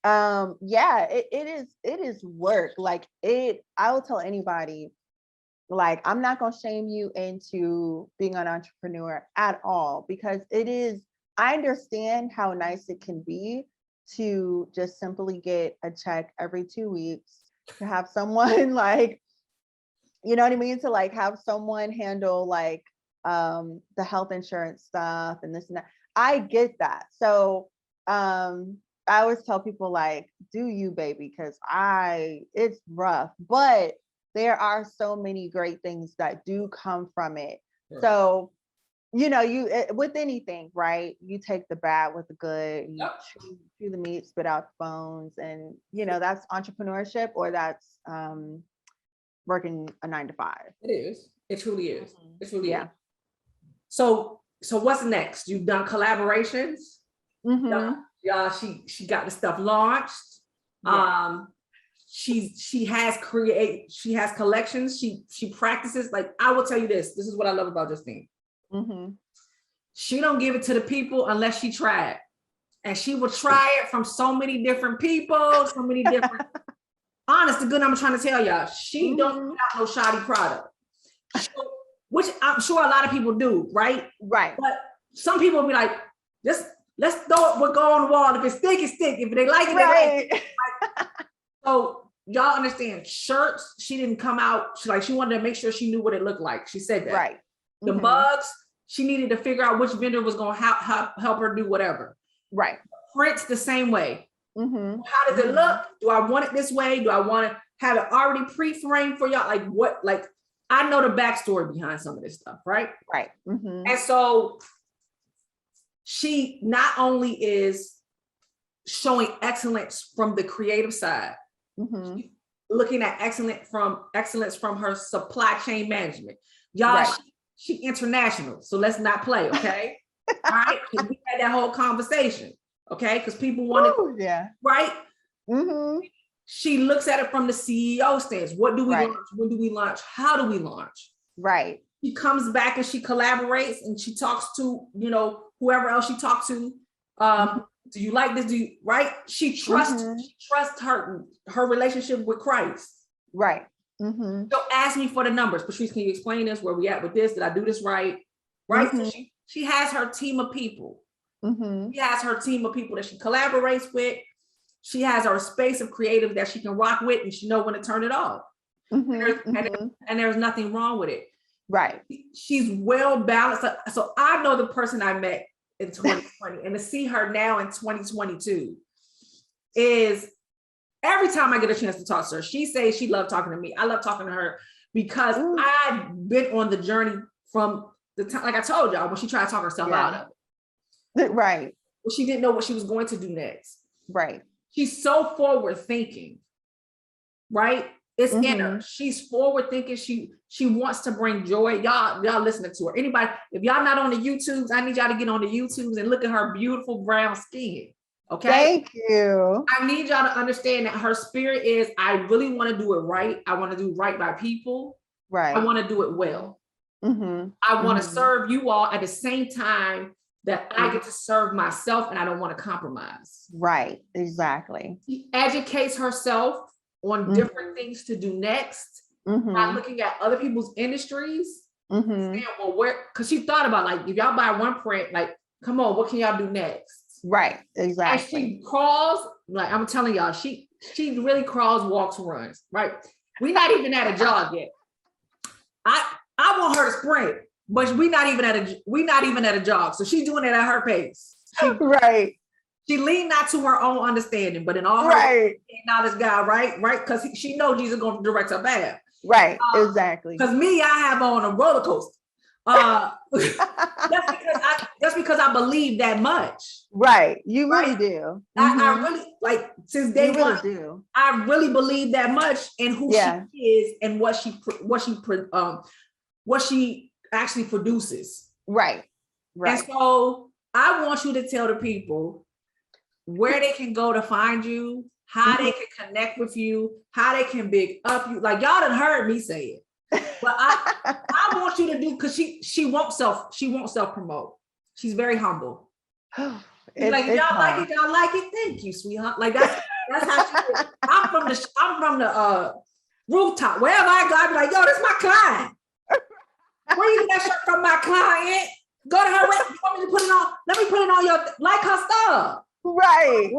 [SPEAKER 2] it is work. Like I will tell anybody, like, I'm not going to shame you into being an entrepreneur at all, because I understand how nice it can be to just simply get a check every 2 weeks, to have someone like, you know what I mean? To like have someone handle like the health insurance stuff and this and that. I get that. So I always tell people like, do you, baby? Because it's rough, but there are so many great things that do come from it. Sure. So, you know, with anything, right? You take the bad with the good, you chew the meat, spit out the bones, and you know, that's entrepreneurship, or that's working a 9 to 5.
[SPEAKER 1] It is. It truly is. It truly is. So what's next? You've done collaborations. Yeah, she got the stuff launched. Yeah. She has collections. She practices. Like, I will tell you this is what I love about Justine. She don't give it to the people unless she try it, and she will try it from so many different people, so many different. Honest to good, I'm trying to tell y'all, she don't put out no shoddy product, which I'm sure a lot of people do, right? Right. But some people will be like, let's throw it, we'll go on the wall. If it's stick, it's stick. If they like it, right. They like it. So y'all understand, shirts, she didn't come out, she wanted to make sure she knew what it looked like. She said that. Right. The mugs, she needed to figure out which vendor was going to help her do whatever. Right. Prints the same way. How does it look? Do I want it this way? Do I want to have it already pre-framed for y'all? Like what? Like, I know the backstory behind some of this stuff, right? Right. And so she not only is showing excellence from the creative side, looking at excellence from her supply chain management. Y'all, right. She international, so let's not play, okay? All right, because we had that whole conversation. Okay, because people want to, right? She looks at it from the CEO stance. What do we launch? When do we launch? How do we launch? Right. She comes back and she collaborates and she talks to, you know, whoever else she talks to. Do you like this? Right? She trusts her relationship with Christ. Right. So ask me for the numbers. Patrice, can you explain this? Where we at with this? Did I do this right? Right. So she has her team of people. She has her team of people that she collaborates with. She has her space of creative that she can rock with, and she know when to turn it off. And there's nothing wrong with it. Right. She's well balanced. So I know the person I met in 2020, and to see her now in 2022 is every time I get a chance to talk to her, she says she loved talking to me. I love talking to her because I've been on the journey from the time, like I told y'all, when she tried to talk herself out of it. Right. Well, she didn't know what she was going to do next. Right. She's so forward thinking. Right. It's in her. She's forward thinking. She wants to bring joy. Y'all listening to her. Anybody, if y'all not on the YouTubes, I need y'all to get on the YouTubes and look at her beautiful brown skin. Okay. Thank you. I need y'all to understand that her spirit is, I really want to do it right. I want to do right by people. Right. I want to do it well. I want to serve you all at the same time that I get to serve myself, and I don't want to compromise. Right, exactly. She educates herself on different things to do next, not looking at other people's industries, saying, well, because she thought about, like, if y'all buy one print, like, come on, what can y'all do next? Right, exactly. And she crawls, like I'm telling y'all, she really crawls, walks, runs, right? We're not even at a jog yet. I want her to sprint. But we're not even at a jog. So she's doing it at her pace. She leaned not to her own understanding, but in all her knowledge, God, right? Because she knows Jesus is going to direct her path. Right, exactly. Because me, I have on a roller coaster. That's because I believe that much. Right, you really do. I really, like, since day one, do. I really believe that much in who she is and what she actually produces.
[SPEAKER 2] Right.
[SPEAKER 1] And so I want you to tell the people where they can go to find you, how they can connect with you, how they can big up you. Like y'all done heard me say it. But I want you to do, because she won't self-promote. She's very humble. She's like, y'all like it, thank you, sweetheart. Like that's how she is. I'm from the rooftop. Wherever I go, I be like, yo, this is my client. Where you get that shirt from, my client? Go to her website. You want me to put it on? Let me put it on your, like her stuff.
[SPEAKER 2] Right.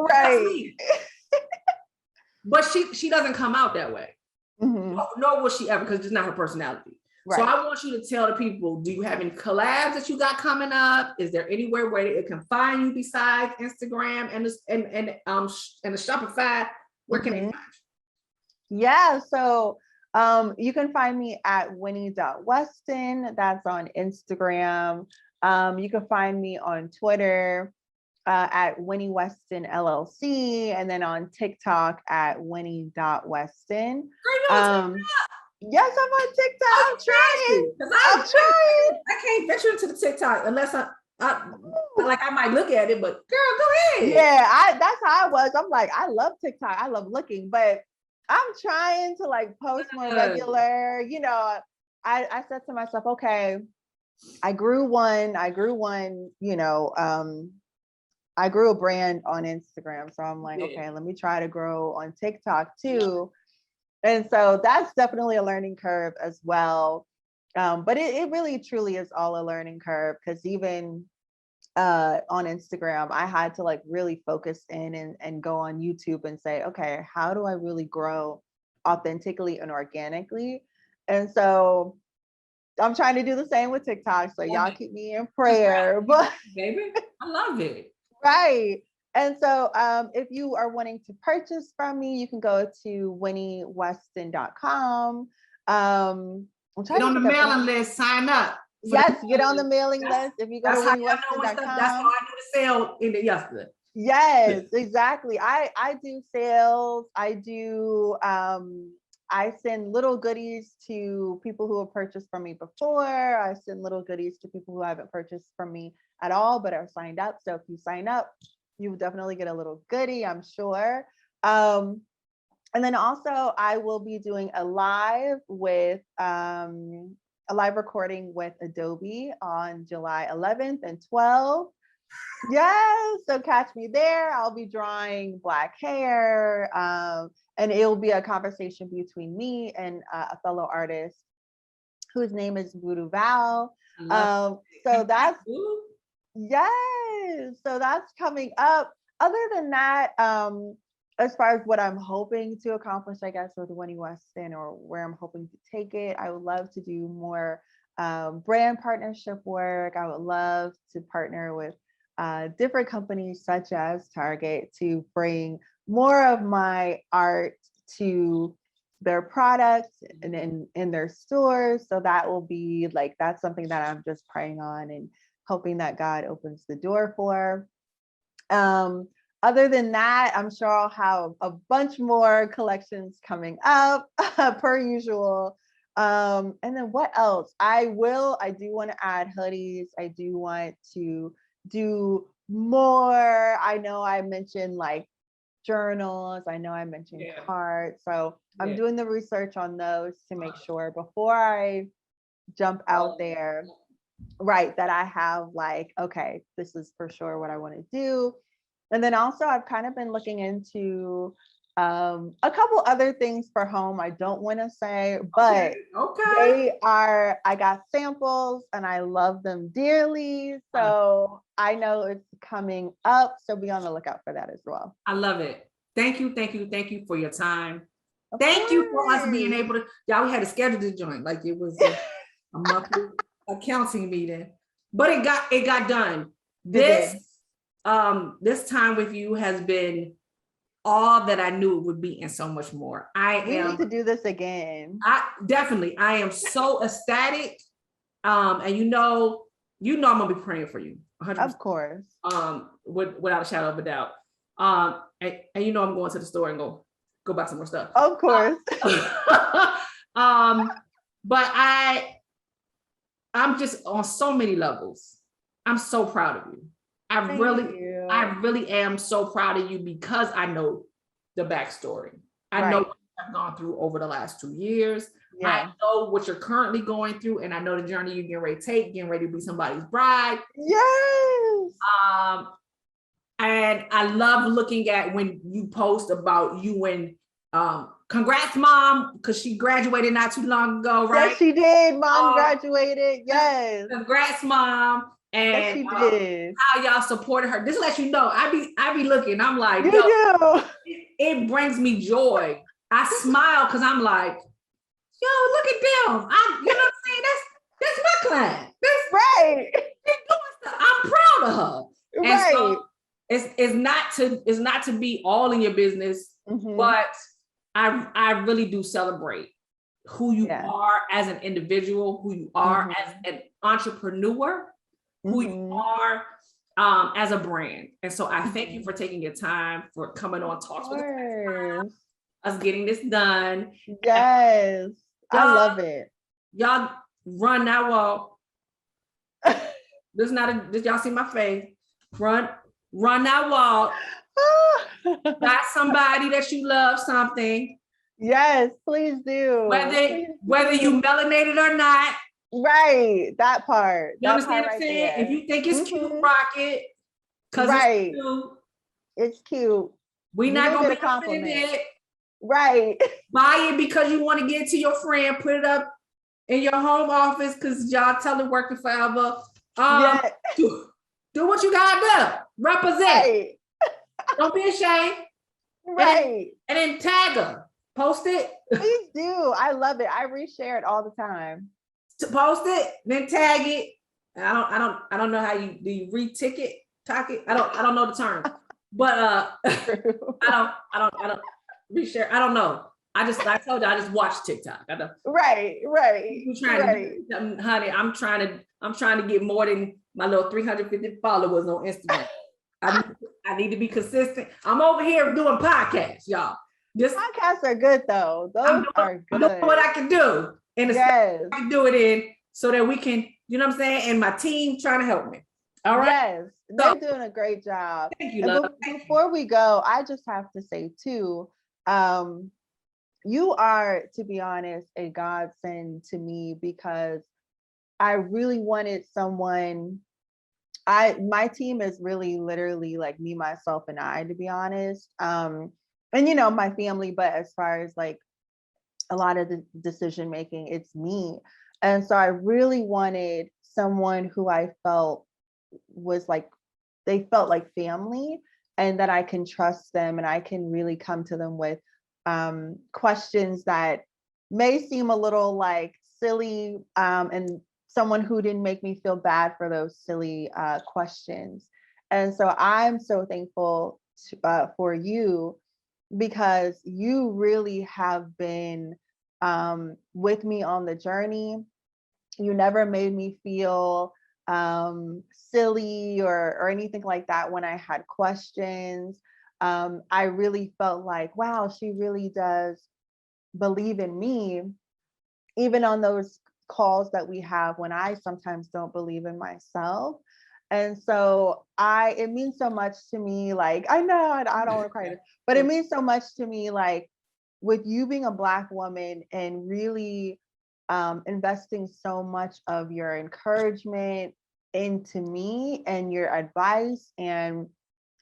[SPEAKER 1] But she doesn't come out that way. Nor will she ever, because it's not her personality. Right. So I want you to tell the people, do you have any collabs that you got coming up? Is there anywhere where it can find you besides Instagram and the Shopify? Where can they find you?
[SPEAKER 2] Yeah, so you can find me at Winnie.Weston. That's on Instagram. You can find me on Twitter at Winnie Weston LLC, and then on TikTok at Winnie.Weston. Yes, I'm on TikTok. I'm trying.
[SPEAKER 1] I can't venture into the TikTok unless I might look at it, but girl, go ahead.
[SPEAKER 2] Yeah, that's how I was. I'm like, I love TikTok. I love looking, but I'm trying to like post more regular. You know, I said to myself, okay, I grew one, you know, I grew a brand on Instagram. So I'm like, okay, let me try to grow on TikTok too. And so that's definitely a learning curve as well. But it really truly is all a learning curve, because even on Instagram, I had to like really focus in and go on YouTube and say, okay, how do I really grow authentically and organically? And so I'm trying to do the same with TikTok. So y'all keep me in prayer. But
[SPEAKER 1] baby, I love it.
[SPEAKER 2] Right. And so if you are wanting to purchase from me, you can go to winnieweston.com.
[SPEAKER 1] Get on the mailing list, sign up.
[SPEAKER 2] Yes, get on the mailing list. If you go to winnieweston.com.
[SPEAKER 1] That's how I do the sale in the yesterday.
[SPEAKER 2] Yes, exactly. I do sales. I send little goodies to people who have purchased from me before. I send little goodies to people who haven't purchased from me at all, but are signed up. So if you sign up, you will definitely get a little goodie, I'm sure. And then also I will be doing a live recording with Adobe on July 11th and 12th. Yes, so catch me there. I'll be drawing black hair, and it will be a conversation between me and a fellow artist whose name is Voodoo Val. So that's so that's coming up. Other than that, as far as what I'm hoping to accomplish, I guess, with Winnie Weston, or where I'm hoping to take it, I would love to do more brand partnership work. I would love to partner with different companies such as Target to bring more of my art to their products and in their stores. So that will be like, that's something that I'm just praying on and hoping that God opens the door for. Other than that, I'm sure I'll have a bunch more collections coming up per usual. And then what else? I do want to add hoodies. I do want to do more. I know I mentioned like journals. I know I mentioned cards. So I'm doing the research on those to make sure before I jump out there, right, that I have like, okay, this is for sure what I want to do. And then also I've kind of been looking into a couple other things for home. I don't want to say, but I got samples and I love them dearly. So I know it's coming up. So be on the lookout for that as well.
[SPEAKER 1] I love it. Thank you for your time. Thank you for us being able to, we had to schedule this joint. Like it was a monthly accounting meeting, but it got done. This time with you has been all that I knew it would be and so much more.
[SPEAKER 2] We need to do this again.
[SPEAKER 1] I am so ecstatic. And you know I'm gonna be praying for you. 100%.
[SPEAKER 2] Of course.
[SPEAKER 1] Without a shadow of a doubt. And you know I'm going to the store and go buy some more stuff.
[SPEAKER 2] Of course.
[SPEAKER 1] But I'm just on so many levels. I'm so proud of you. I really am so proud of you because I know the backstory. I know what I've gone through over the last 2 years. I know what you're currently going through, and I know the journey you're getting ready to take, getting ready to be somebody's bride.
[SPEAKER 2] Yes.
[SPEAKER 1] And I love looking at when you post about you and congrats, mom, because she graduated not too long ago, right?
[SPEAKER 2] Yes, she did. Mom graduated. Yes.
[SPEAKER 1] Congrats, mom. And
[SPEAKER 2] yes, she did.
[SPEAKER 1] How y'all supported her. This lets you know. I be looking. I'm like,
[SPEAKER 2] you
[SPEAKER 1] yo,
[SPEAKER 2] do.
[SPEAKER 1] It brings me joy. I smile because I'm like, yo, look at them. You know what I'm saying? That's my client.
[SPEAKER 2] Right.
[SPEAKER 1] I'm proud of her. And
[SPEAKER 2] right.
[SPEAKER 1] so it's not to be all in your business, but I really do celebrate who you are as an individual, who you are as an entrepreneur, who you are as a brand. And so I thank you for taking your time, for coming on Talks with us getting this done.
[SPEAKER 2] Yes, I love it.
[SPEAKER 1] Y'all run that wall. This y'all see my face. Run that wall. Got somebody that you love something.
[SPEAKER 2] Yes, please do.
[SPEAKER 1] Whether you melanated or not.
[SPEAKER 2] Right, that part.
[SPEAKER 1] You understand what I'm saying? If you think it's cute, rock it. Because it's cute.
[SPEAKER 2] It's cute.
[SPEAKER 1] We're not gonna be offended.
[SPEAKER 2] Right.
[SPEAKER 1] Buy it because you want to get it to your friend, put it up in your home office because y'all tell it working forever. Do what you gotta do. Represent. Right. Don't be ashamed.
[SPEAKER 2] Right.
[SPEAKER 1] And then tag her. Post it.
[SPEAKER 2] Please do. I love it. I reshare it all the time.
[SPEAKER 1] To post it, then tag it. And I don't know how do you re-tick it, talk it? I don't know the term. But I don't reshare. I don't know. I told you I just watch TikTok.
[SPEAKER 2] Right.
[SPEAKER 1] Honey, I'm trying to get more than my little 350 followers on Instagram. I need to be consistent. I'm over here doing podcasts, y'all.
[SPEAKER 2] Podcasts are good though. Those are good.
[SPEAKER 1] I'm doing what I can do. And I can do it in so that we can, you know what I'm saying? And my team trying to help me. All right.
[SPEAKER 2] Yes, they're doing a great job.
[SPEAKER 1] Thank you, love.
[SPEAKER 2] Before we go, I just have to say too, you are, to be honest, a godsend to me because I really wanted someone. My team is really literally like me, myself, and I, to be honest. And my family, but as far as like a lot of the decision making, it's me. And so I really wanted someone who I felt was like, they felt like family and that I can trust them and I can really come to them with questions that may seem a little like silly and someone who didn't make me feel bad for those silly questions. And so I'm so thankful for you because you really have been with me on the journey. You never made me feel silly or anything like that when I had questions. I really felt like, wow, she really does believe in me, even on those calls that we have when I sometimes don't believe in myself. And so it means so much to me, like, I know I don't want to cry, but it means so much to me, like, with you being a Black woman and really investing so much of your encouragement into me and your advice and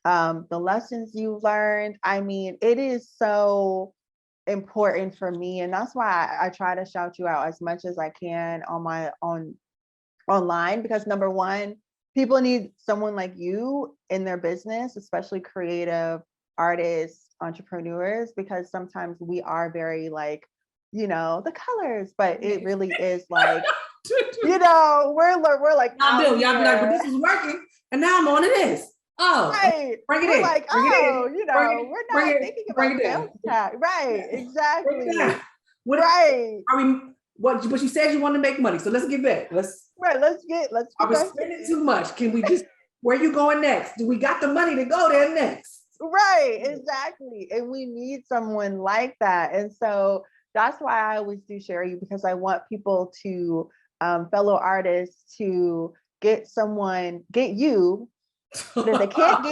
[SPEAKER 2] the lessons you learned. I mean, it is so important for me. And that's why I try to shout you out as much as I can online, because number one, people need someone like you in their business, especially creative artists, entrepreneurs, because sometimes we are very like, the colors, but it really is like, we're like,
[SPEAKER 1] y'all be like, but this is working, and now I'm on to this. Oh,
[SPEAKER 2] right.
[SPEAKER 1] Bring it
[SPEAKER 2] we're
[SPEAKER 1] in.
[SPEAKER 2] Like,
[SPEAKER 1] bring
[SPEAKER 2] oh,
[SPEAKER 1] it
[SPEAKER 2] we're not thinking about sales tax. Right, exactly.
[SPEAKER 1] Right. But you said you want to make money, so let's get back. Let's get are we spending too much? Can we just, where you going next? Do we got the money to go there next?
[SPEAKER 2] Right, exactly. And we need someone like that. And so that's why I always do share you, because I want people to fellow artists to get you. But if they can't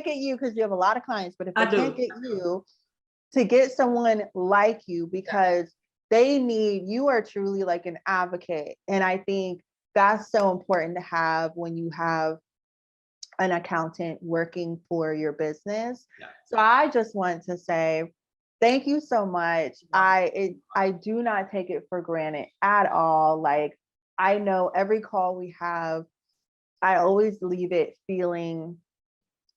[SPEAKER 2] get you, because you have a lot of clients, but if they can't get you, to get someone like you, because you are truly like an advocate. And I think that's so important to have when you have an accountant working for your business. Yeah. So I just want to say, thank you so much. I do not take it for granted at all. Like, I know every call we have, I always leave it feeling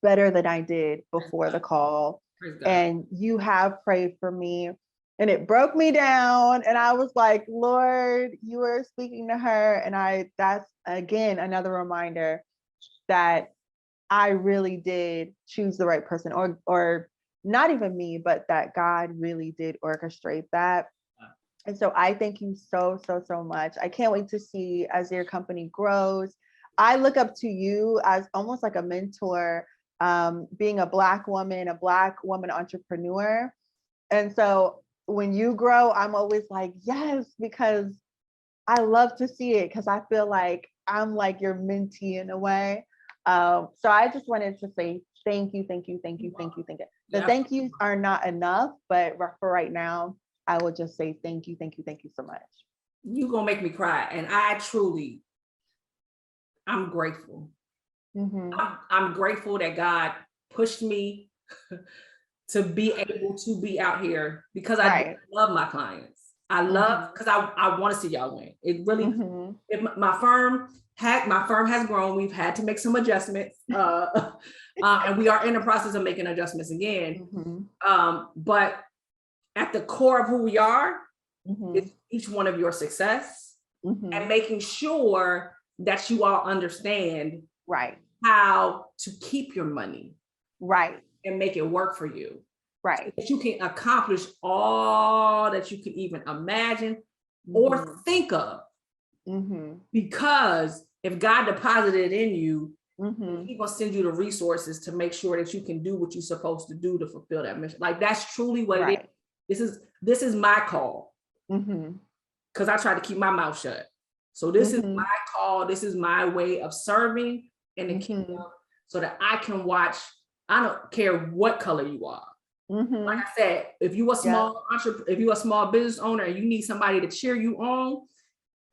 [SPEAKER 2] better than I did before the call. And you have prayed for me, and it broke me down. And I was like, Lord, you are speaking to her. And that's again, another reminder that I really did choose the right person, or not even me, but that God really did orchestrate that. And so I thank you so, so, so much. I can't wait to see as your company grows. I look up to you as almost like a mentor, being a Black woman entrepreneur. And so when you grow, I'm always like, yes, because I love to see it, because I feel like I'm like your mentee in a way. So I just wanted to say thank you. The thank yous are not enough, but for right now, I will just say thank you so much.
[SPEAKER 1] You're gonna make me cry, and I'm grateful. Mm-hmm. I'm grateful that God pushed me to be able to be out here, because I love my clients. I love, because I want to see y'all win. It really, if my firm has grown. We've had to make some adjustments, and we are in the process of making adjustments again. But at the core of who we are is each one of your success, and making sure that you all understand how to keep your money and make it work for you. So that you can accomplish all that you can even imagine or think of. Because if God deposited it in you, He's gonna send you the resources to make sure that you can do what you're supposed to do to fulfill that mission. Like, that's truly what it is. This is my call. Because I try to keep my mouth shut. So this is my call. This is my way of serving in the kingdom, so that I can watch. I don't care what color you are. Like I said, if you a small entrepreneur, if you a small business owner and you need somebody to cheer you on,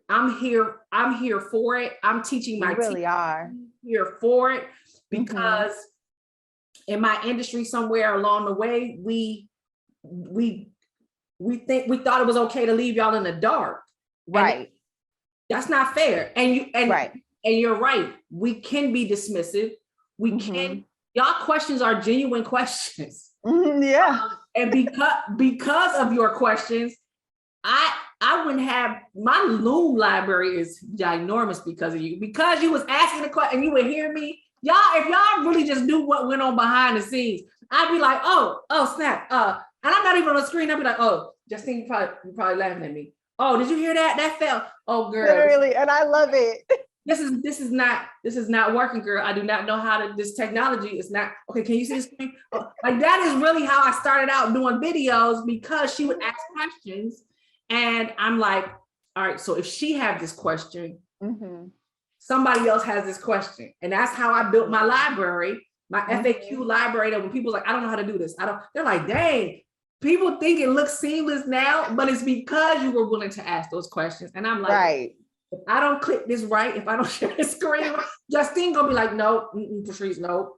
[SPEAKER 1] I'm here for it. I'm teaching my team. I'm here for it, because in my industry, somewhere along the way, we thought it was okay to leave y'all in the dark. And that's not fair. And you're right. We can be dismissive. We can. Y'all questions are genuine questions. And because of your questions, I wouldn't have, my loom library is ginormous because of you, because you was asking the question and you would hear me. Y'all, if y'all really just knew what went on behind the scenes, I'd be like, oh snap. And I'm not even on the screen. I'd be like, oh, Justine, you're probably laughing at me. Oh, did you hear that? That fell. Oh, girl.
[SPEAKER 2] Literally, and I love it.
[SPEAKER 1] This is not working, girl. I do not know how to, this technology is not, okay, can you see the screen? Like, that is really how I started out doing videos, because she would ask questions and I'm like, all right, so if she had this question, somebody else has this question. And that's how I built my library, my FAQ library, that when people's like, I don't know how to do this. They're like, dang, people think it looks seamless now, but it's because you were willing to ask those questions. And I'm like, if I don't click this right, if I don't share the screen, Justine gonna be like, no, Patrice, no,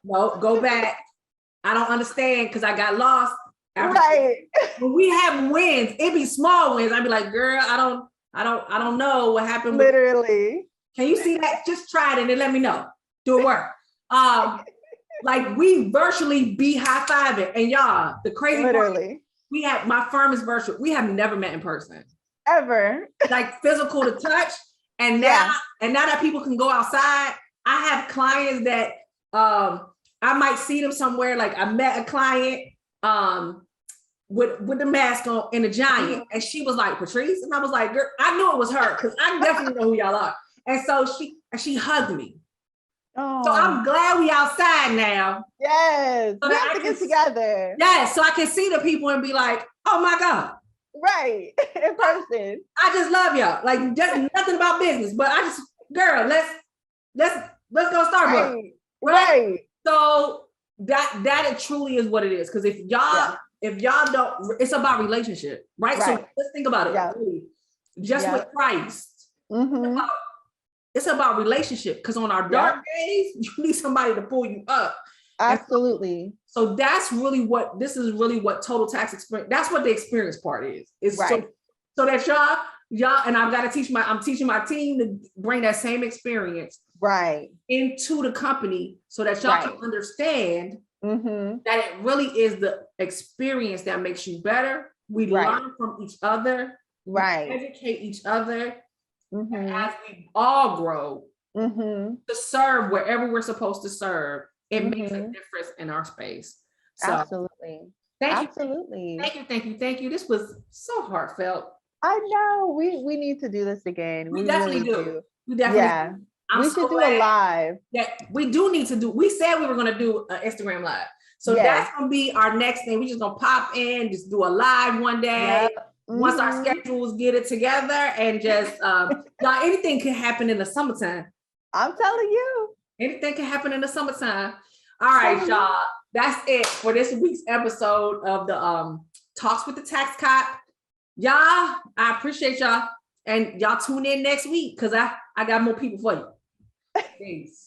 [SPEAKER 1] go back. I don't understand, because I got lost. When we have wins, it be small wins. I'd be like, girl, I don't know what happened.
[SPEAKER 2] Literally.
[SPEAKER 1] Can you see that? Just try it and then let me know. Do it work. Like, we virtually be high-fiving, and y'all, the crazy part, my firm is virtual. We have never met in person.
[SPEAKER 2] Ever.
[SPEAKER 1] Like, physical to touch. And now that people can go outside, I have clients that I might see them somewhere. Like, I met a client with the mask on in a giant, and she was like, Patrice, and I was like, girl, I knew it was her, because I definitely know who y'all are. And so she hugged me. So I'm glad we outside now.
[SPEAKER 2] Yes, so we have to get together.
[SPEAKER 1] Yes, so I can see the people and be like, oh my God.
[SPEAKER 2] Right. In person.
[SPEAKER 1] I just love y'all. Like just nothing about business, but I just, girl, let's go Starbucks.
[SPEAKER 2] Right.
[SPEAKER 1] Right.
[SPEAKER 2] Right.
[SPEAKER 1] So that it truly is what it is. Because if y'all don't, it's about relationship, right? So let's think about it.
[SPEAKER 2] Yeah.
[SPEAKER 1] Just with Christ, it's about relationship. Because on our dark days, you need somebody to pull you up.
[SPEAKER 2] Absolutely.
[SPEAKER 1] So that's really what this is really what total tax experience. That's what the experience part is. It's so that y'all, and I'm teaching my team to bring that same experience into the company so that y'all can understand that it really is the experience that makes you better. We learn from each other, we educate each other, and as we all grow to serve wherever we're supposed to serve. It makes a difference in our space. So,
[SPEAKER 2] absolutely.
[SPEAKER 1] Thank you. This was so heartfelt.
[SPEAKER 2] I know. We need to do this again.
[SPEAKER 1] We definitely
[SPEAKER 2] really do.
[SPEAKER 1] We definitely do.
[SPEAKER 2] We should do a live.
[SPEAKER 1] Yeah, we do need to do. We said we were going to do an Instagram live. So that's going to be our next thing. We're just going to pop in, just do a live one day. Once our schedules get it together and just, y'all, anything can happen in the summertime.
[SPEAKER 2] I'm telling you.
[SPEAKER 1] Anything can happen in the summertime. All right, y'all. That's it for this week's episode of the Talks with the Tax Cop. Y'all, I appreciate y'all. And y'all tune in next week because I got more people for you. Peace.